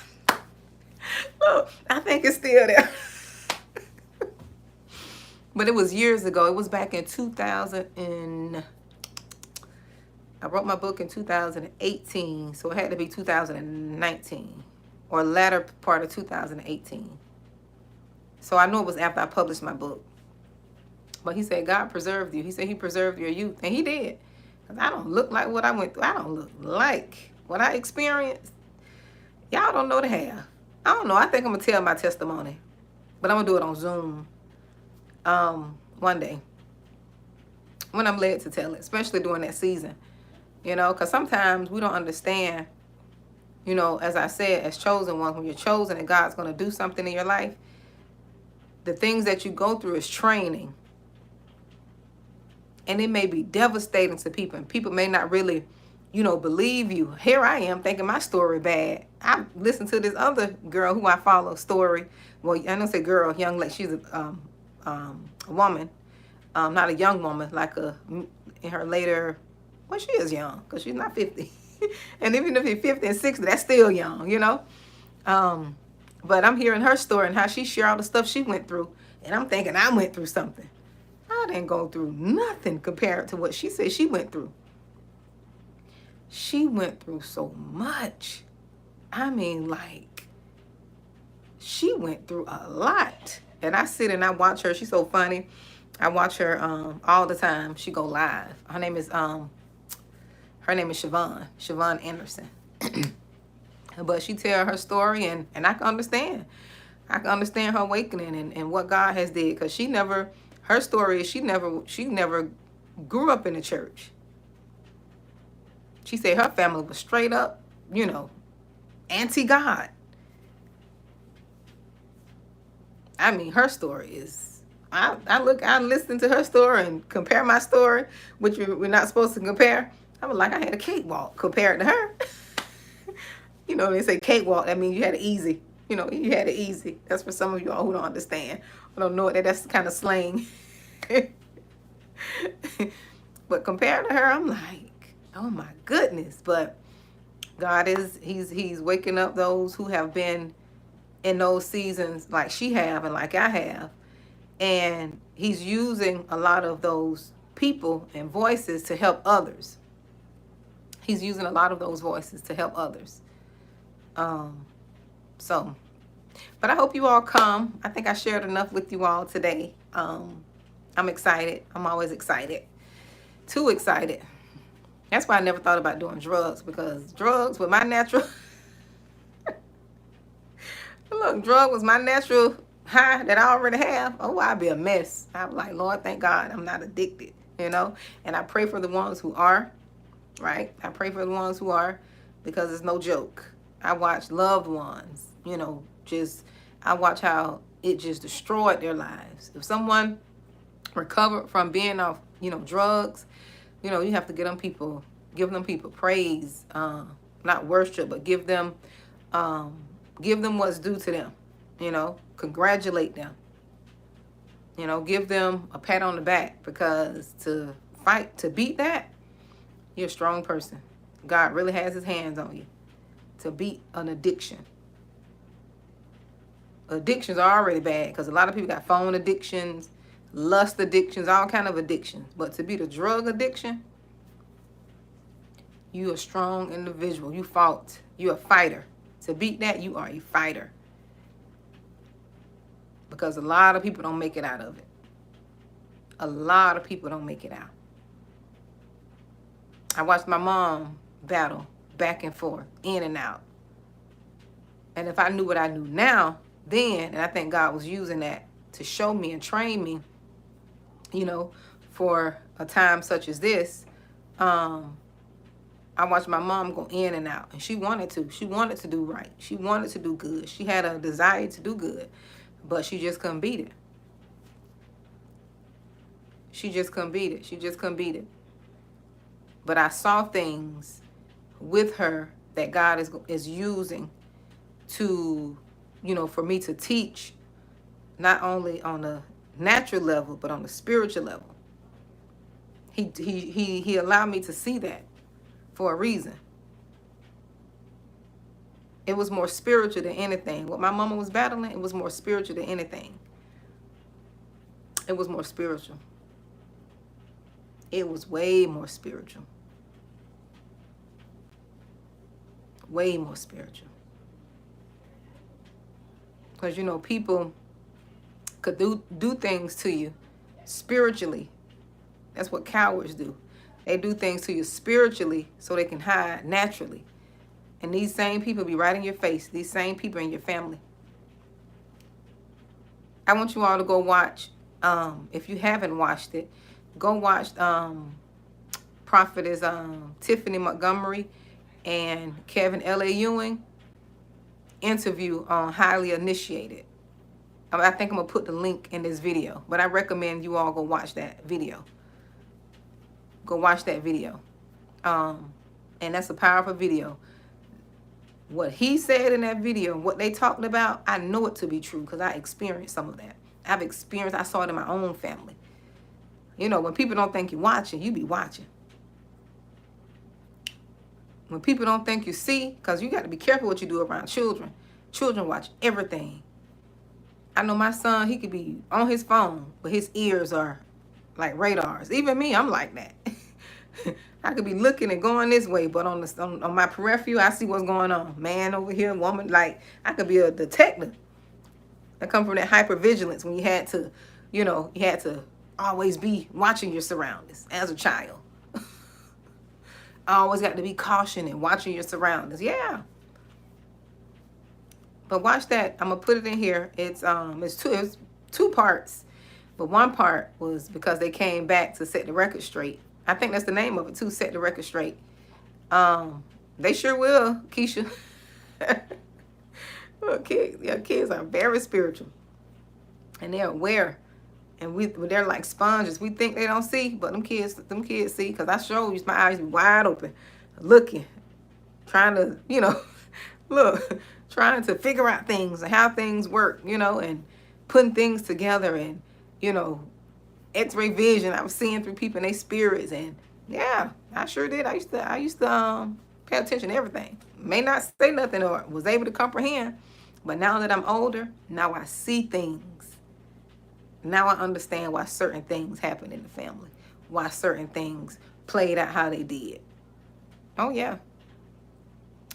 Look, I think it's still there. But it was years ago. It was back in 2000 I wrote my book in 2018, so it had to be 2019 or latter part of 2018. So I know it was after I published my book. But he said, God preserved you. He said he preserved your youth. And he did. Because I don't look like what I went through. I don't look like what I experienced. Y'all don't know the half. I don't know. I think I'm going to tell my testimony. But I'm going to do it on Zoom one day. When I'm led to tell it. Especially during that season. You know, because sometimes we don't understand. You know, as I said, as chosen ones, when you're chosen and God's going to do something in your life, the things that you go through is training. And it may be devastating to people. And people may not really, you know, believe you. Here I am thinking my story bad. I listened to this other girl who I follow story. Well, I don't say girl, young lady. She's a woman. Not a young woman, like in her later, well, she is young because she's not 50. And even if you're 50 and 60, that's still young, you know. But I'm hearing her story and how she shared all the stuff she went through. And I'm thinking I went through something. I didn't go through nothing compared to what she said she went through. She went through so much. I mean, like, she went through a lot. And I sit and I watch her. She's so funny. I watch her all the time. She go live. Her name is Siobhan Anderson. But she tell her story, and I can understand. I can understand her awakening and what God has did, because her story is she never grew up in the church. She said her family was straight up, you know, anti-God. I mean, her story is, I listen to her story and compare my story, which we're not supposed to compare. I was like, I had a cakewalk compared to her. You know, they say cakewalk, that means you had it easy. You know, you had it easy. That's for some of you all who don't understand. I don't know that's the kind of slang. But compared to her, I'm like, oh my goodness. But God he's waking up those who have been in those seasons like she have and like I have. And he's using a lot of those people and voices to help others. He's using a lot of those voices to help others. But I hope you all come. I think I shared enough with you all today. I'm excited. I'm always excited. Too excited. That's why I never thought about doing drugs, because drugs were my natural. Look, drug was my natural high that I already have, oh, I'd be a mess. I'm like, Lord, thank God I'm not addicted, you know? And I pray for the ones who are, right? I pray for the ones who are, because it's no joke. I watch loved ones, you know, I watch how it just destroyed their lives. If someone recovered from being off, you know, drugs, you know, you have to give them people praise, not worship, but give them what's due to them, you know, congratulate them, you know, give them a pat on the back, because to beat that, you're a strong person. God really has his hands on you to beat an addiction. Addictions are already bad, because a lot of people got phone addictions, lust addictions, all kind of addictions. But to beat a drug addiction, you a strong individual. You fought. You're a fighter. To beat that, you are a fighter. Because a lot of people don't make it out of it. A lot of people don't make it out. I watched my mom battle back and forth, in and out. And if I knew what I knew now, then, and I think God was using that to show me and train me, you know, for a time such as this, I watched my mom go in and out, and she wanted to. She wanted to do right. She wanted to do good. She had a desire to do good, but she just couldn't beat it. She just couldn't beat it. She just couldn't beat it. But I saw things with her that God is using to, you know, for me to teach, not only on a natural level, but on the spiritual level. He allowed me to see that for a reason. It was more spiritual than anything. What my mama was battling, it was more spiritual than anything. It was more spiritual. It was way more spiritual. Way more spiritual. Because, you know, people could do things to you spiritually. That's what cowards do. They do things to you spiritually so they can hide naturally. And these same people be right in your face. These same people in your family. I want you all to go watch, if you haven't watched it, go watch Prophetess Tiffany Montgomery and Kevin L.A. Ewing interview on Highly Initiated. I think I'm going to put the link in this video, but I recommend you all go watch that video. Go watch that video. And that's a powerful video. What he said in that video, what they talked about, I know it to be true because I experienced some of that. I saw it in my own family. You know, when people don't think you're watching, you be watching. When people don't think you see, because you got to be careful what you do around children. Children watch everything. I know my son, he could be on his phone, but his ears are like radars. Even me, I'm like that. I could be looking and going this way, but on my peripheral, I see what's going on. Man over here, woman, like I could be a detective. I come from that hypervigilance when you had to, you know, you had to always be watching your surroundings as a child. I always got to be cautioned and watching your surroundings. Yeah. But watch that. I'm gonna put it in here. It's two parts, but one part was because they came back to set the record straight. I think that's the name of it too. Set the record straight. They sure will, Keisha. Look, kids are very spiritual, and they're aware. And they're like sponges. We think they don't see, but them kids see. Because I showed you, my eyes be wide open, looking, trying to, you know, look, trying to figure out things and how things work, you know, and putting things together and, you know, X-ray vision. I was seeing through people and their spirits, and yeah, I sure did. I used to pay attention to everything. May not say nothing or was able to comprehend, but now that I'm older, now I see things. Now I understand why certain things happened in the family. Why certain things played out how they did. Oh, yeah.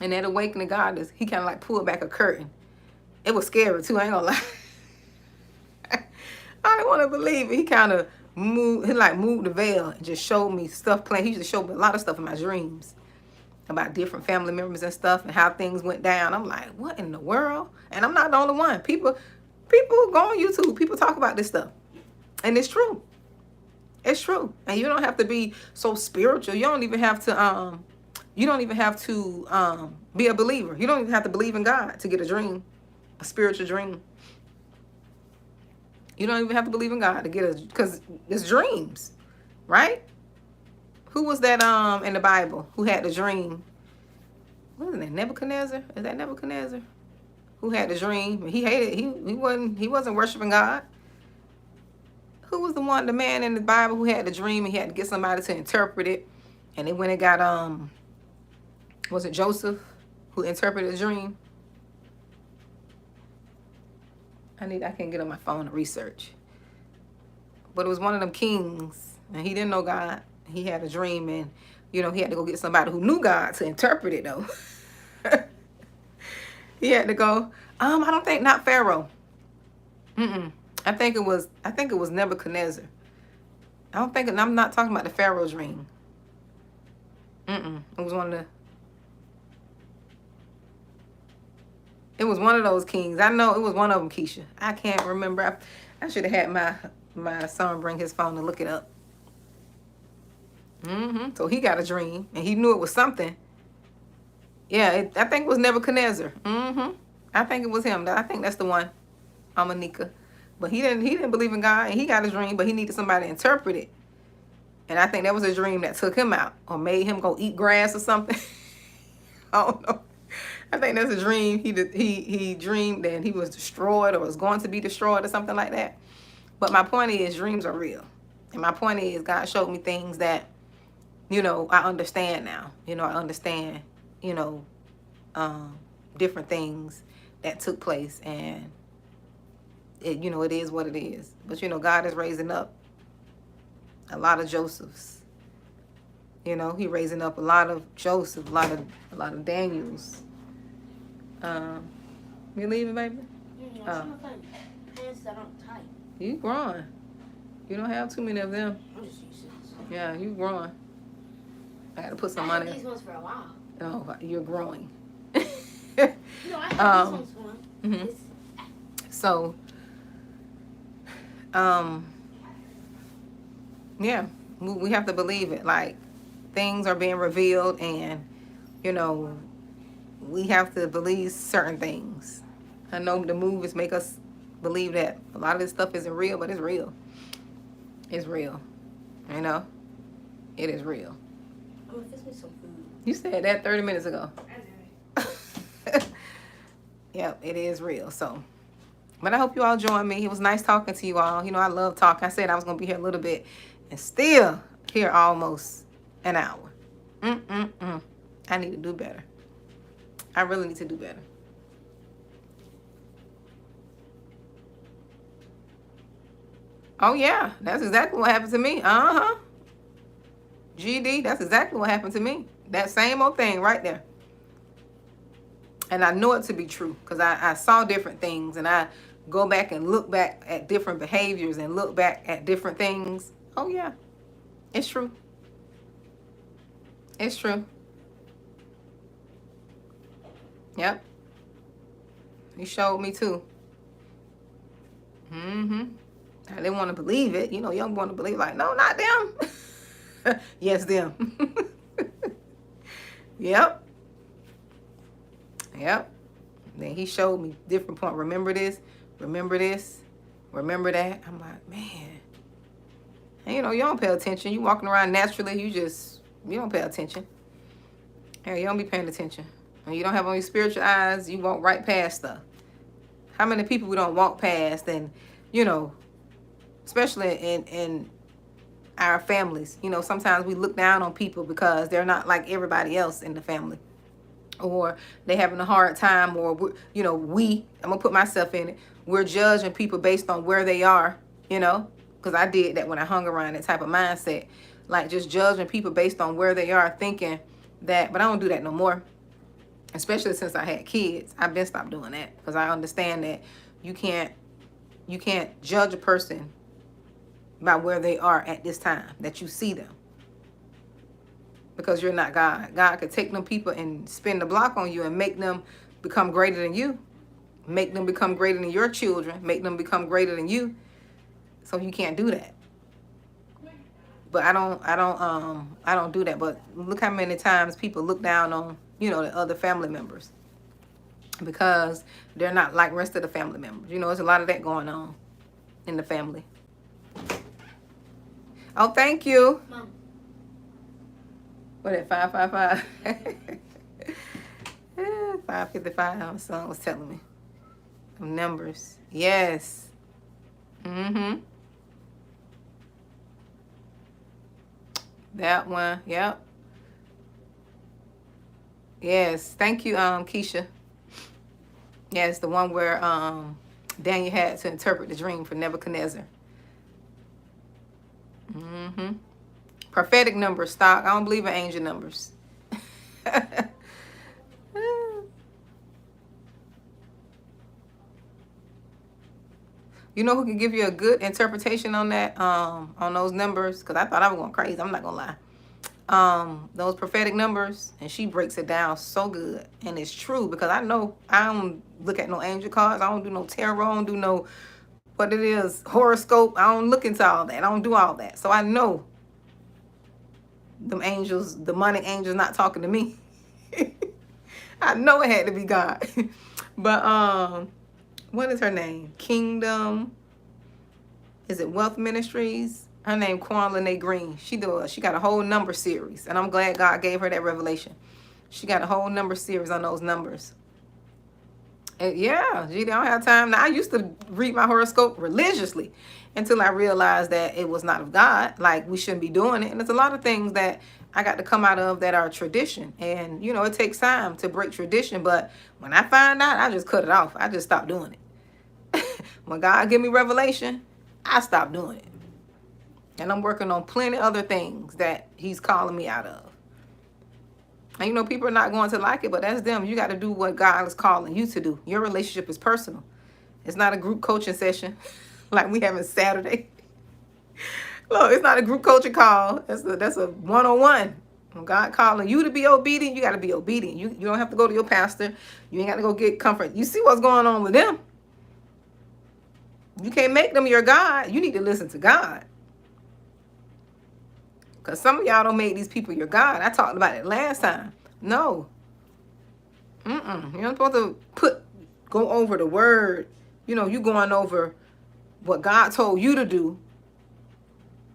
And that awakening God, he kind of like pulled back a curtain. It was scary, too. I ain't gonna lie. I didn't want to believe it. He kind of moved the veil and just showed me stuff playing. He used to show me a lot of stuff in my dreams about different family members and stuff and how things went down. I'm like, what in the world? And I'm not the only one. People, People go on YouTube. People talk about this stuff. And it's true. It's true. And you don't have to be so spiritual. You don't even have to be a believer. You don't even have to believe in God to get a dream, a spiritual dream. You don't even have to believe in God to get because it's dreams, right? Who was that in the Bible who had the dream? Wasn't it Nebuchadnezzar? Is that Nebuchadnezzar? Who had the dream? He wasn't worshiping God. Who was the man in the Bible who had the dream and he had to get somebody to interpret it? And they went and got was it Joseph who interpreted the dream? I can't get on my phone to research. But it was one of them kings, and he didn't know God. He had a dream, and he had to go get somebody who knew God to interpret it though. He had to go. I don't think not Pharaoh. I think it was Nebuchadnezzar. I'm not talking about the Pharaoh's dream. It was one of those kings. I know it was one of them, Keisha. I can't remember. I should have had my son bring his phone to look it up. So he got a dream, and he knew it was something. Yeah, I think it was Nebuchadnezzar. I think it was him. I think that's the one, Amanika. But he didn't believe in God, and he got a dream, but he needed somebody to interpret it. And I think that was a dream that took him out or made him go eat grass or something. I don't know. I think that's a dream. He dreamed that he was destroyed or was going to be destroyed or something like that. But my point is, dreams are real. And my point is, God showed me things that, I understand now. I understand, different things that took place. And, it is what it is. But, God is raising up a lot of Josephs. He raising up a lot of Joseph, a lot of Daniels. You leaving, baby? Some pants that aren't tight. You growing. You don't have too many of them. I'm just used to this. Yeah, you growing. I got to put some I money. had these ones for a while. Oh, you're growing. No, I had these ones for one. So, yeah, we have to believe it. Like, things are being revealed, and we have to believe certain things. I know the movies make us believe that a lot of this stuff isn't real, but it's real. It's real. It is real. Oh, fix me some food. You said that 30 minutes ago. I know. Yep, it is real. So, but I hope you all join me. It was nice talking to you all. I love talking. I said I was going to be here a little bit and still here almost an hour. I need to do better. I really need to do better. Oh, yeah. That's exactly what happened to me. GD, that's exactly what happened to me. That same old thing right there. And I know it to be true because I saw different things, and I go back and look back at different behaviors and look back at different things. Oh, yeah. It's true. It's true. Yep. He showed me too. I didn't want to believe it. You don't want to believe, like, no, not them. Yes, them. Yep. Then he showed me different points. Remember this, remember that. I'm like, man. And you don't pay attention. You walking around naturally, you don't pay attention. You don't be paying attention. When you don't have on your spiritual eyes, you walk right past stuff. How many people we don't walk past, and especially in our families, sometimes we look down on people because they're not like everybody else in the family, or they having a hard time, or I'm gonna put myself in it. We're judging people based on where they are, because I did that when I hung around that type of mindset, like just judging people based on where they are, thinking that. But I don't do that no more. Especially since I had kids, I've been stopped doing that because I understand that you can't judge a person by where they are at this time that you see them, because you're not God. God could take them people and spin the block on you and make them become greater than you. make them become greater than your children, make them become greater than you. So you can't do that. But I don't do that. But look how many times people look down on, the other family members because they're not like rest of the family members. There's a lot of that going on in the family. Oh, thank you. Mom. What at 555? 555. My son was telling me numbers. Yes. Mm-hmm. That one. Yep. Yes. Thank you, Keisha. Yes, the one where Daniel had to interpret the dream for Nebuchadnezzar. Mm-hmm. Prophetic numbers, stock. I don't believe in angel numbers. You know who can give you a good interpretation on that, on those numbers? Because I thought I was going crazy. I'm not going to lie. Those prophetic numbers, and she breaks it down so good. And it's true because I know I don't look at no angel cards. I don't do no tarot. I don't do no, what it is, horoscope. I don't look into all that. I don't do all that. So I know them angels, demonic angels not talking to me. I know it had to be God. But, what is her name? Kingdom. Is it Wealth Ministries? Her name Quan Lene Green. She got a whole number series. And I'm glad God gave her that revelation. She got a whole number series on those numbers. And yeah, gee, I don't have time. Now, I used to read my horoscope religiously until I realized that it was not of God. Like, we shouldn't be doing it. And there's a lot of things that I got to come out of that are tradition. And, it takes time to break tradition. But when I find out, I just cut it off. I just stopped doing it. When God give me revelation, I stop doing it. And I'm working on plenty other things that he's calling me out of. And people are not going to like it, but that's them. You got to do what God is calling you to do. Your relationship is personal. It's not a group coaching session like we having Saturday. Look, it's not a group coaching call. That's a one-on-one. When God calling you to be obedient, you got to be obedient. You don't have to go to your pastor. You ain't got to go get comfort. You see what's going on with them. You can't make them your God. You need to listen to God. Because some of y'all don't make these people your God. I talked about it last time. No. You're not supposed to go over the word. You going over what God told you to do.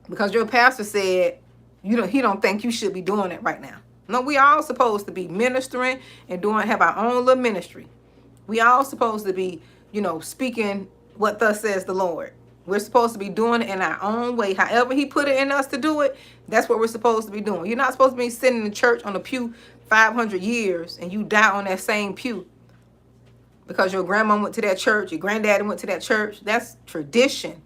Because your pastor said, he don't think you should be doing it right now. No, we all supposed to be ministering and have our own little ministry. We all supposed to be, speaking what thus says the Lord. We're supposed to be doing it in our own way. However he put it in us to do it, that's what we're supposed to be doing. You're not supposed to be sitting in the church on a pew 500 years and you die on that same pew because your grandma went to that church, your granddaddy went to that church. That's tradition.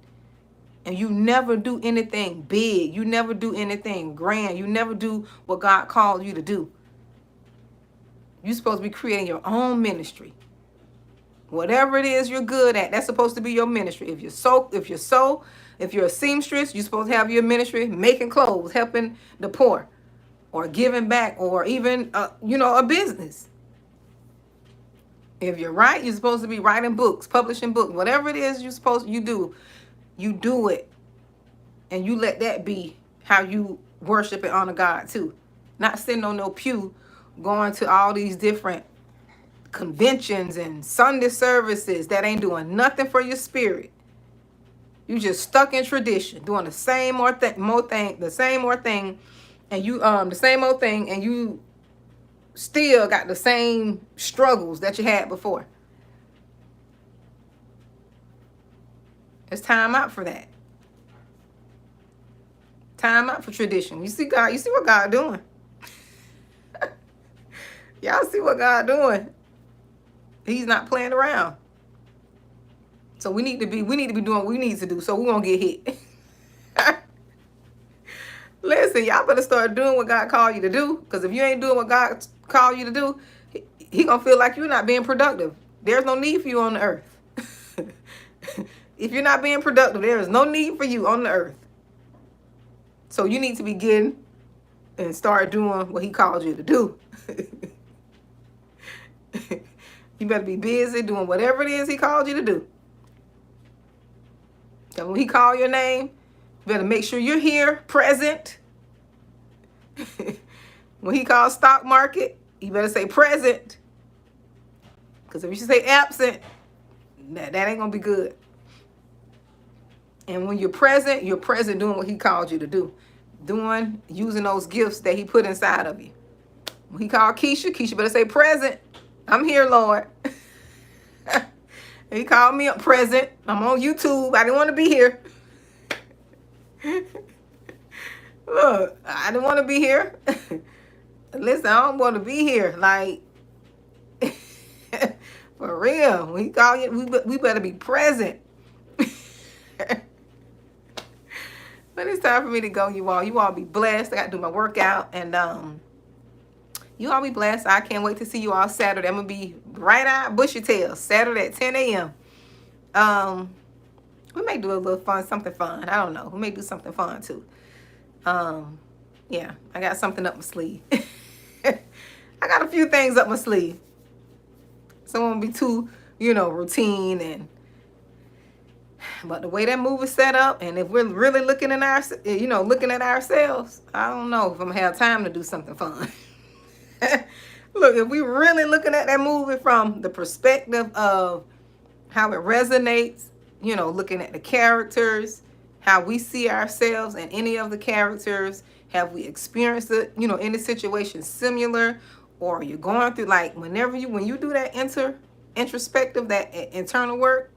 And you never do anything big. You never do anything grand. You never do what God called you to do. You're supposed to be creating your own ministry. Whatever it is you're good at, that's supposed to be your ministry. If you're a seamstress, you're supposed to have your ministry making clothes, helping the poor, or giving back, or even a business. If you're you're supposed to be writing books, publishing books, whatever it is you do it, and you let that be how you worship and honor God too. Not sitting on no pew, going to all these different conventions and Sunday services that ain't doing nothing for your spirit. You just stuck in tradition, doing the same old thing, and you still got the same struggles that you had before. It's time out for that. Time out for tradition. You see God, you see what God doing. Y'all see what God doing. He's not playing around. So we need to be doing what we need to do so we won't get hit. Listen, y'all better start doing what God called you to do. Because if you ain't doing what God called you to do, he gonna feel like you're not being productive. There's no need for you on the earth. If you're not being productive, there is no need for you on the earth. So you need to begin and start doing what he called you to do. You better be busy doing whatever it is he called you to do. And when he call your name, you better make sure you're here, present. When he calls stock market, you better say present. Because if you say absent, that ain't going to be good. And when you're present doing what he called you to do. Using those gifts that he put inside of you. When he called Keisha better say present. I'm here, Lord. He called me up present. I'm on YouTube. I didn't want to be here. Look, I didn't want to be here. Listen, I don't want to be here. Like, for real. When he called you, we better be present. But it's time for me to go, you all. You all be blessed. I got to do my workout. And you all be blessed. I can't wait to see you all Saturday. I'm going to be bright-eyed, bushy-tailed, Saturday at 10 a.m. We may do a little something fun. I don't know. We may do something fun, too. Yeah, I got something up my sleeve. I got a few things up my sleeve. So it won't be too, routine but the way that move is set up, and if we're really looking at ourselves, I don't know if I'm gonna have time to do something fun. Look, if we really looking at that movie from the perspective of how it resonates, looking at the characters, how we see ourselves and any of the characters, have we experienced it, any situation similar, or you're going through, like, when you do that introspective, that internal work,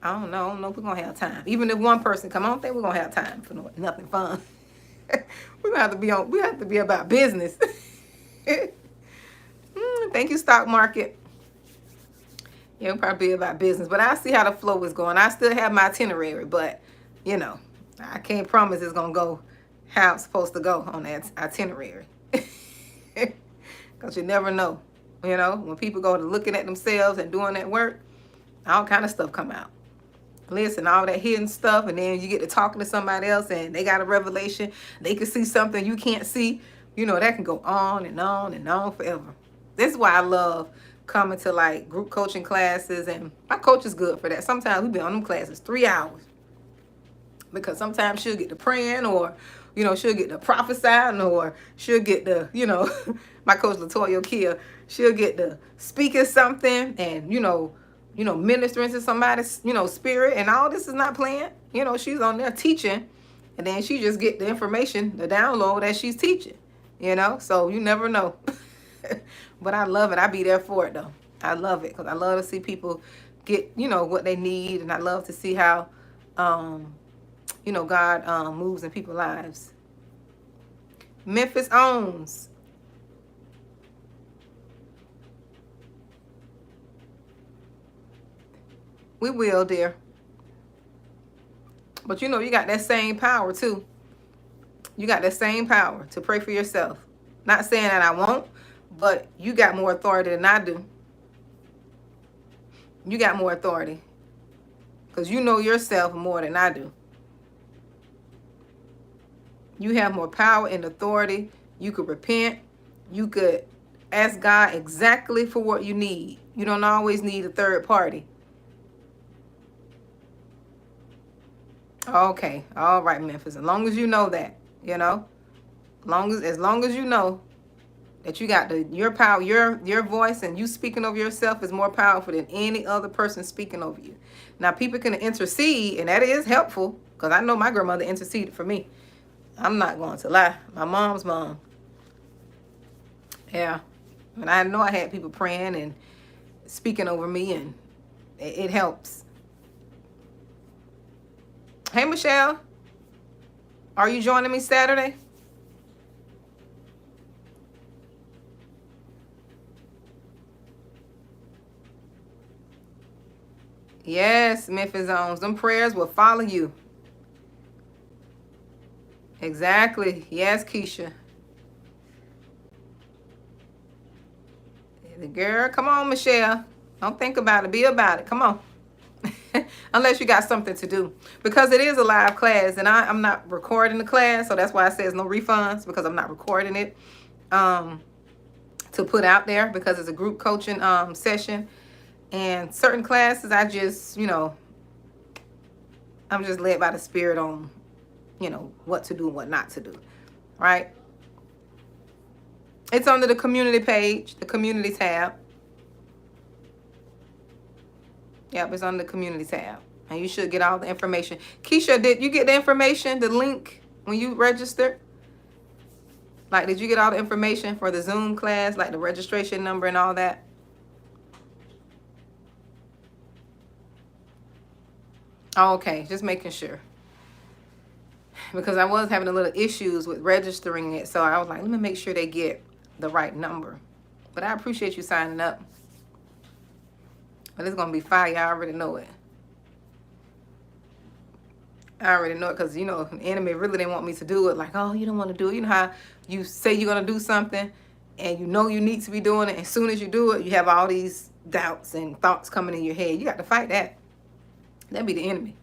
I don't know if we're going to have time. Even if one person come, I don't think we're going to have time for nothing fun. We have to be about business. Thank you, stock market. Yeah, we'll probably be about business. But I see how the flow is going. I still have my itinerary, but, I can't promise it's going to go how it's supposed to go on that itinerary. Because you never know. When people go to looking at themselves and doing that work, all kind of stuff come out. Listen, all that hidden stuff, and then you get to talking to somebody else and they got a revelation. They can see something you can't see. That can go on and on and on forever. This is why I love coming to, like, group coaching classes, and my coach is good for that. Sometimes we be on them classes 3 hours, because sometimes she'll get to praying, or she'll get to prophesying, or she'll get to my coach Latoya Kia, she'll get to speaking something, and ministering to somebody's, spirit, and all this is not planned. She's on there teaching, and then she just get the information, the download as she's teaching, so you never know. But I love it. I be there for it, though. I love it, because I love to see people get, what they need, and I love to see how, God moves in people's lives. Memphis owns. We will, dear. But you got that same power, too. You got that same power to pray for yourself. Not saying that I won't, but you got more authority than I do. You got more authority. Because you know yourself more than I do. You have more power and authority. You could repent. You could ask God exactly for what you need. You don't always need a third party. Okay. All right, Memphis. As long as you know that, as long as you know that you got your power, your voice, and you speaking over yourself is more powerful than any other person speaking over you. Now, people can intercede, and that is helpful, because I know my grandmother interceded for me. I'm not going to lie. My mom's mom. Yeah. And I know I had people praying and speaking over me, and it helps. Hey, Michelle. Are you joining me Saturday? Yes, Memphis owns. Them prayers will follow you. Exactly. Yes, Keisha. The girl, come on, Michelle. Don't think about it. Be about it. Come on. Unless you got something to do. Because it is a live class, and I'm not recording the class, so that's why I say there's no refunds, because I'm not recording it. To to put out there because it's a group coaching session. And certain classes, I just, I'm just led by the Spirit on, what to do and what not to do, right? It's under the community page, the community tab. Yep, it's on the community tab. And you should get all the information. Keisha, did you get the information, the link, when you registered? Like, did you get all the information for the Zoom class, like the registration number and all that? Oh, okay, just making sure. Because I was having a little issues with registering it. So I was like, let me make sure they get the right number. But I appreciate you signing up. But it's going to be fire. I already know it. I already know it because, the enemy really didn't want me to do it. Like, oh, you don't want to do it. You know how you say you're going to do something and you know you need to be doing it. As soon as you do it, you have all these doubts and thoughts coming in your head. You got to fight that. That'd be the enemy.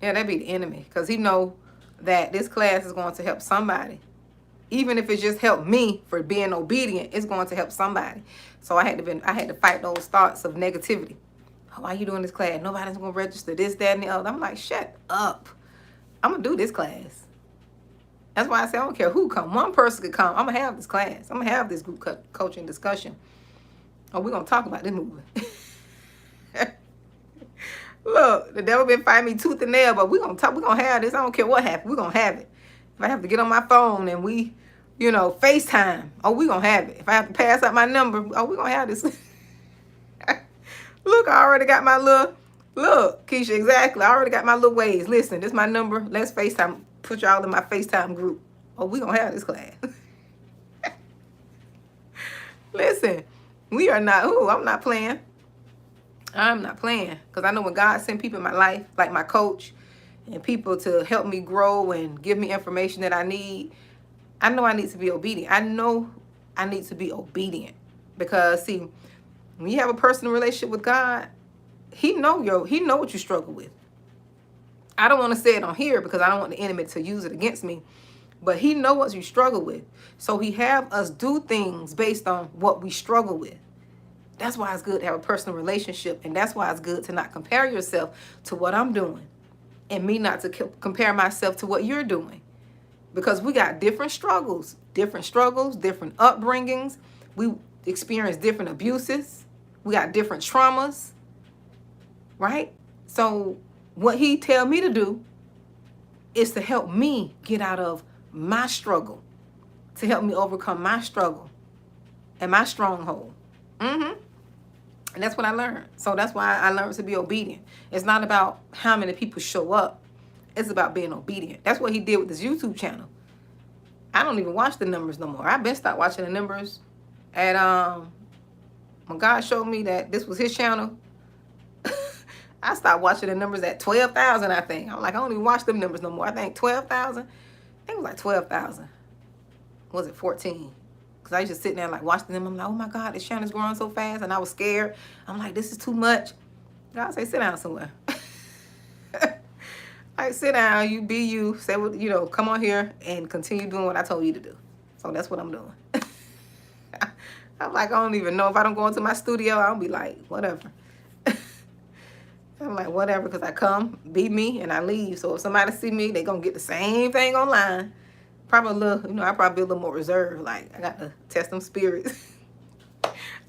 Yeah, that'd be the enemy. Because he know that this class is going to help somebody. Even if it's just help me for being obedient, it's going to help somebody. So I had to fight those thoughts of negativity. Oh, why are you doing this class? Nobody's going to register this, that, and the other. I'm like, shut up. I'm going to do this class. That's why I say I don't care who come. One person could come. I'm going to have this class. I'm going to have this group coaching discussion. Oh, we're going to talk about this movie. Look, the devil been fighting me tooth and nail, but we're going to have this. I don't care what happens. We're going to have it. If I have to get on my phone and we, FaceTime, oh, we're going to have it. If I have to pass out my number, oh, we're going to have this. Look, I already got my look, Keisha, exactly. I already got my little ways. Listen, this is my number. Let's FaceTime. Put y'all in my FaceTime group. Oh, we're going to have this class. Listen, we are not, I'm not playing. I'm not playing. Because I know when God sent people in my life, like my coach, and people to help me grow and give me information that I need, I know I need to be obedient. I know I need to be obedient. Because, see, when you have a personal relationship with God, He know what you struggle with. I don't want to say it on here because I don't want the enemy to use it against me. But He know what you struggle with. So He have us do things based on what we struggle with. That's why it's good to have a personal relationship. And that's why it's good to not compare yourself to what I'm doing. And me not to compare myself to what you're doing. Because we got different struggles, different upbringings. We experience different abuses. We got different traumas. Right? So what He tell me to do is to help me get out of my struggle. To help me overcome my struggle and my stronghold. And that's what I learned. So that's why I learned to be obedient. It's not about how many people show up. It's about being obedient. That's what He did with this YouTube channel. I don't even watch the numbers no more. I've been stopped watching the numbers. And when God showed me that this was His channel, I stopped watching the numbers at 12,000, I think. I'm like, I don't even watch them numbers no more. I think 12,000. I think it was like 12,000. Was it 14? Because I used to sit there and like watch them. I'm like, oh my God, this channel's growing so fast. And I was scared. I'm like, this is too much. God say, sit down somewhere. Like, sit down, you be you. Say what, come on here and continue doing what I told you to do. So that's what I'm doing. I'm like, I don't even know if I don't go into my studio. I'll be like, whatever. I'm like, whatever, because I come, be me, and I leave. So if somebody see me, they going to get the same thing online. Probably a little, I probably be a little more reserved. Like, I got to test them spirits.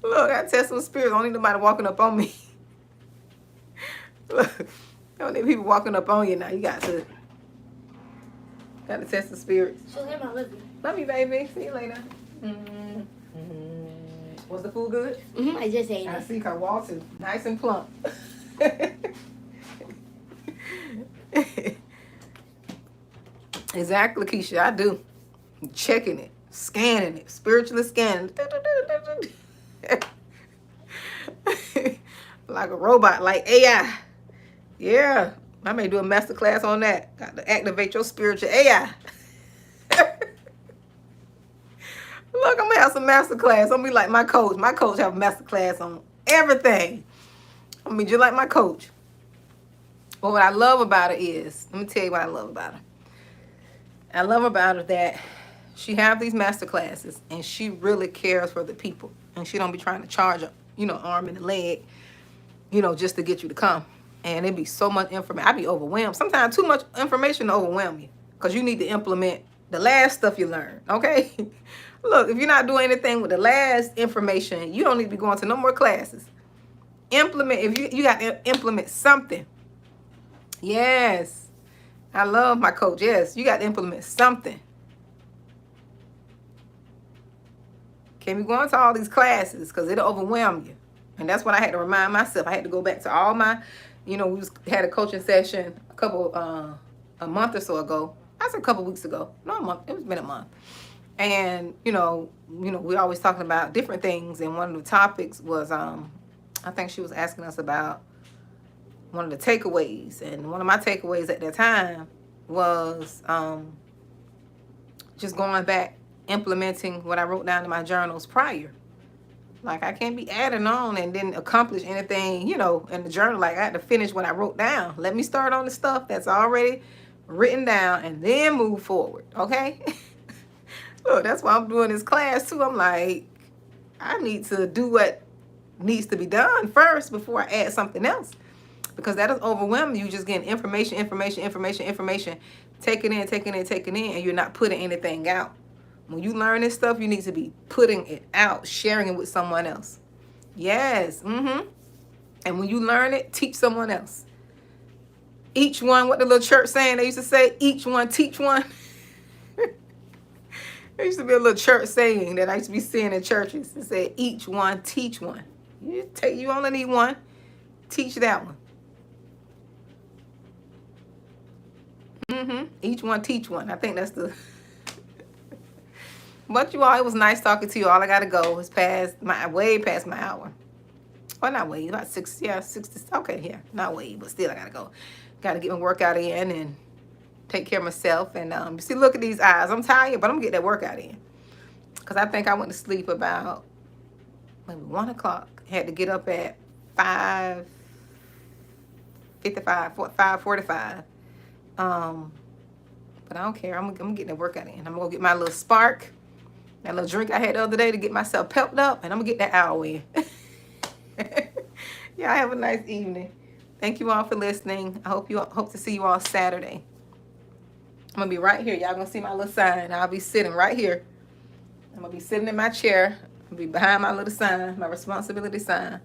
Look, I got to test them spirits. I don't need nobody walking up on me. Look, you don't need people walking up on you now. You got to test the spirits. So then I love you. Love you, baby. See you later. Was the food good? I just ate I it. see her Walton, nice and plump. Exactly, Keisha. I do. Checking it, scanning it, spiritually scanning. Like a robot, like AI. Yeah, I may do a master class on that. Got to activate your spiritual AI. Look, I'm gonna have some master class. I'm gonna be like my coach. My coach have a master class on everything. I'm gonna be just like my coach. But what I love about it is, let me tell you what I love about her. I love about her that she have these master classes, and she really cares for the people, and she don't be trying to charge a arm and a leg, just to get you to come. And it be so much information. I be overwhelmed. Sometimes too much information to overwhelm you, because you need to implement the last stuff you learned. Okay. Look, if you're not doing anything with the last information, you don't need to be going to no more classes. Implement. If you got to implement something. Yes, I love my coach. Yes, you got to implement something. Can't be going to all these classes because it'll overwhelm you. And that's what I had to remind myself. I had to go back to all my, we had a coaching session a month or so ago. I said a couple weeks ago. No, a month. It's been a month. And, we're always talking about different things. And one of the topics was, I think she was asking us about one of the takeaways. And one of my takeaways at that time was just going back, implementing what I wrote down in my journals prior. Like, I can't be adding on and then accomplish anything, in the journal. Like, I had to finish what I wrote down. Let me start on the stuff that's already written down and then move forward, okay? Look, that's why I'm doing this class, too. I'm like, I need to do what needs to be done first before I add something else. Because that is overwhelming. You just getting information, taking in, and you're not putting anything out. When you learn this stuff, you need to be putting it out, sharing it with someone else. Yes. And when you learn it, teach someone else. Each one, what the little church saying, they used to say, each one, teach one. There used to be a little church saying that I used to be seeing in churches. It said, each one, teach one. You only need one. Teach that one. Each one, teach one. I think that's the... But you all, it was nice talking to you all. I gotta go. It's way past my hour. Well, not way, about 6, 60. Okay, yeah, not way, but still I gotta go. Gotta get my workout in and take care of myself. And see, look at these eyes. I'm tired, but I'm gonna get that workout in. Because I think I went to sleep about maybe 1 o'clock. Had to get up at 5:45. But I don't care. I'm gonna get that workout in. I'm gonna get my little spark. That little drink I had the other day to get myself pepped up, and I'm gonna get that hour in. Y'all have a nice evening. Thank you all for listening. I hope to see you all Saturday. I'm gonna be right here. Y'all gonna see my little sign. I'll be sitting right here. I'm gonna be sitting in my chair. I'll be behind my little sign, my responsibility sign.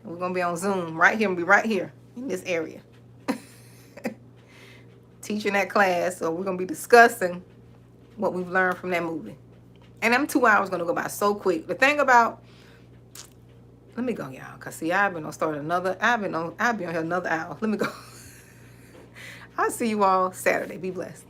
And we're gonna be on Zoom right here. I'm gonna be right here in this area. Teaching that class, so we're gonna be discussing what we've learned from that movie. And them 2 hours gonna go by so quick. The thing about, let me go, y'all, cause see, I'll be on here another hour. Let me go. I'll see you all Saturday. Be blessed.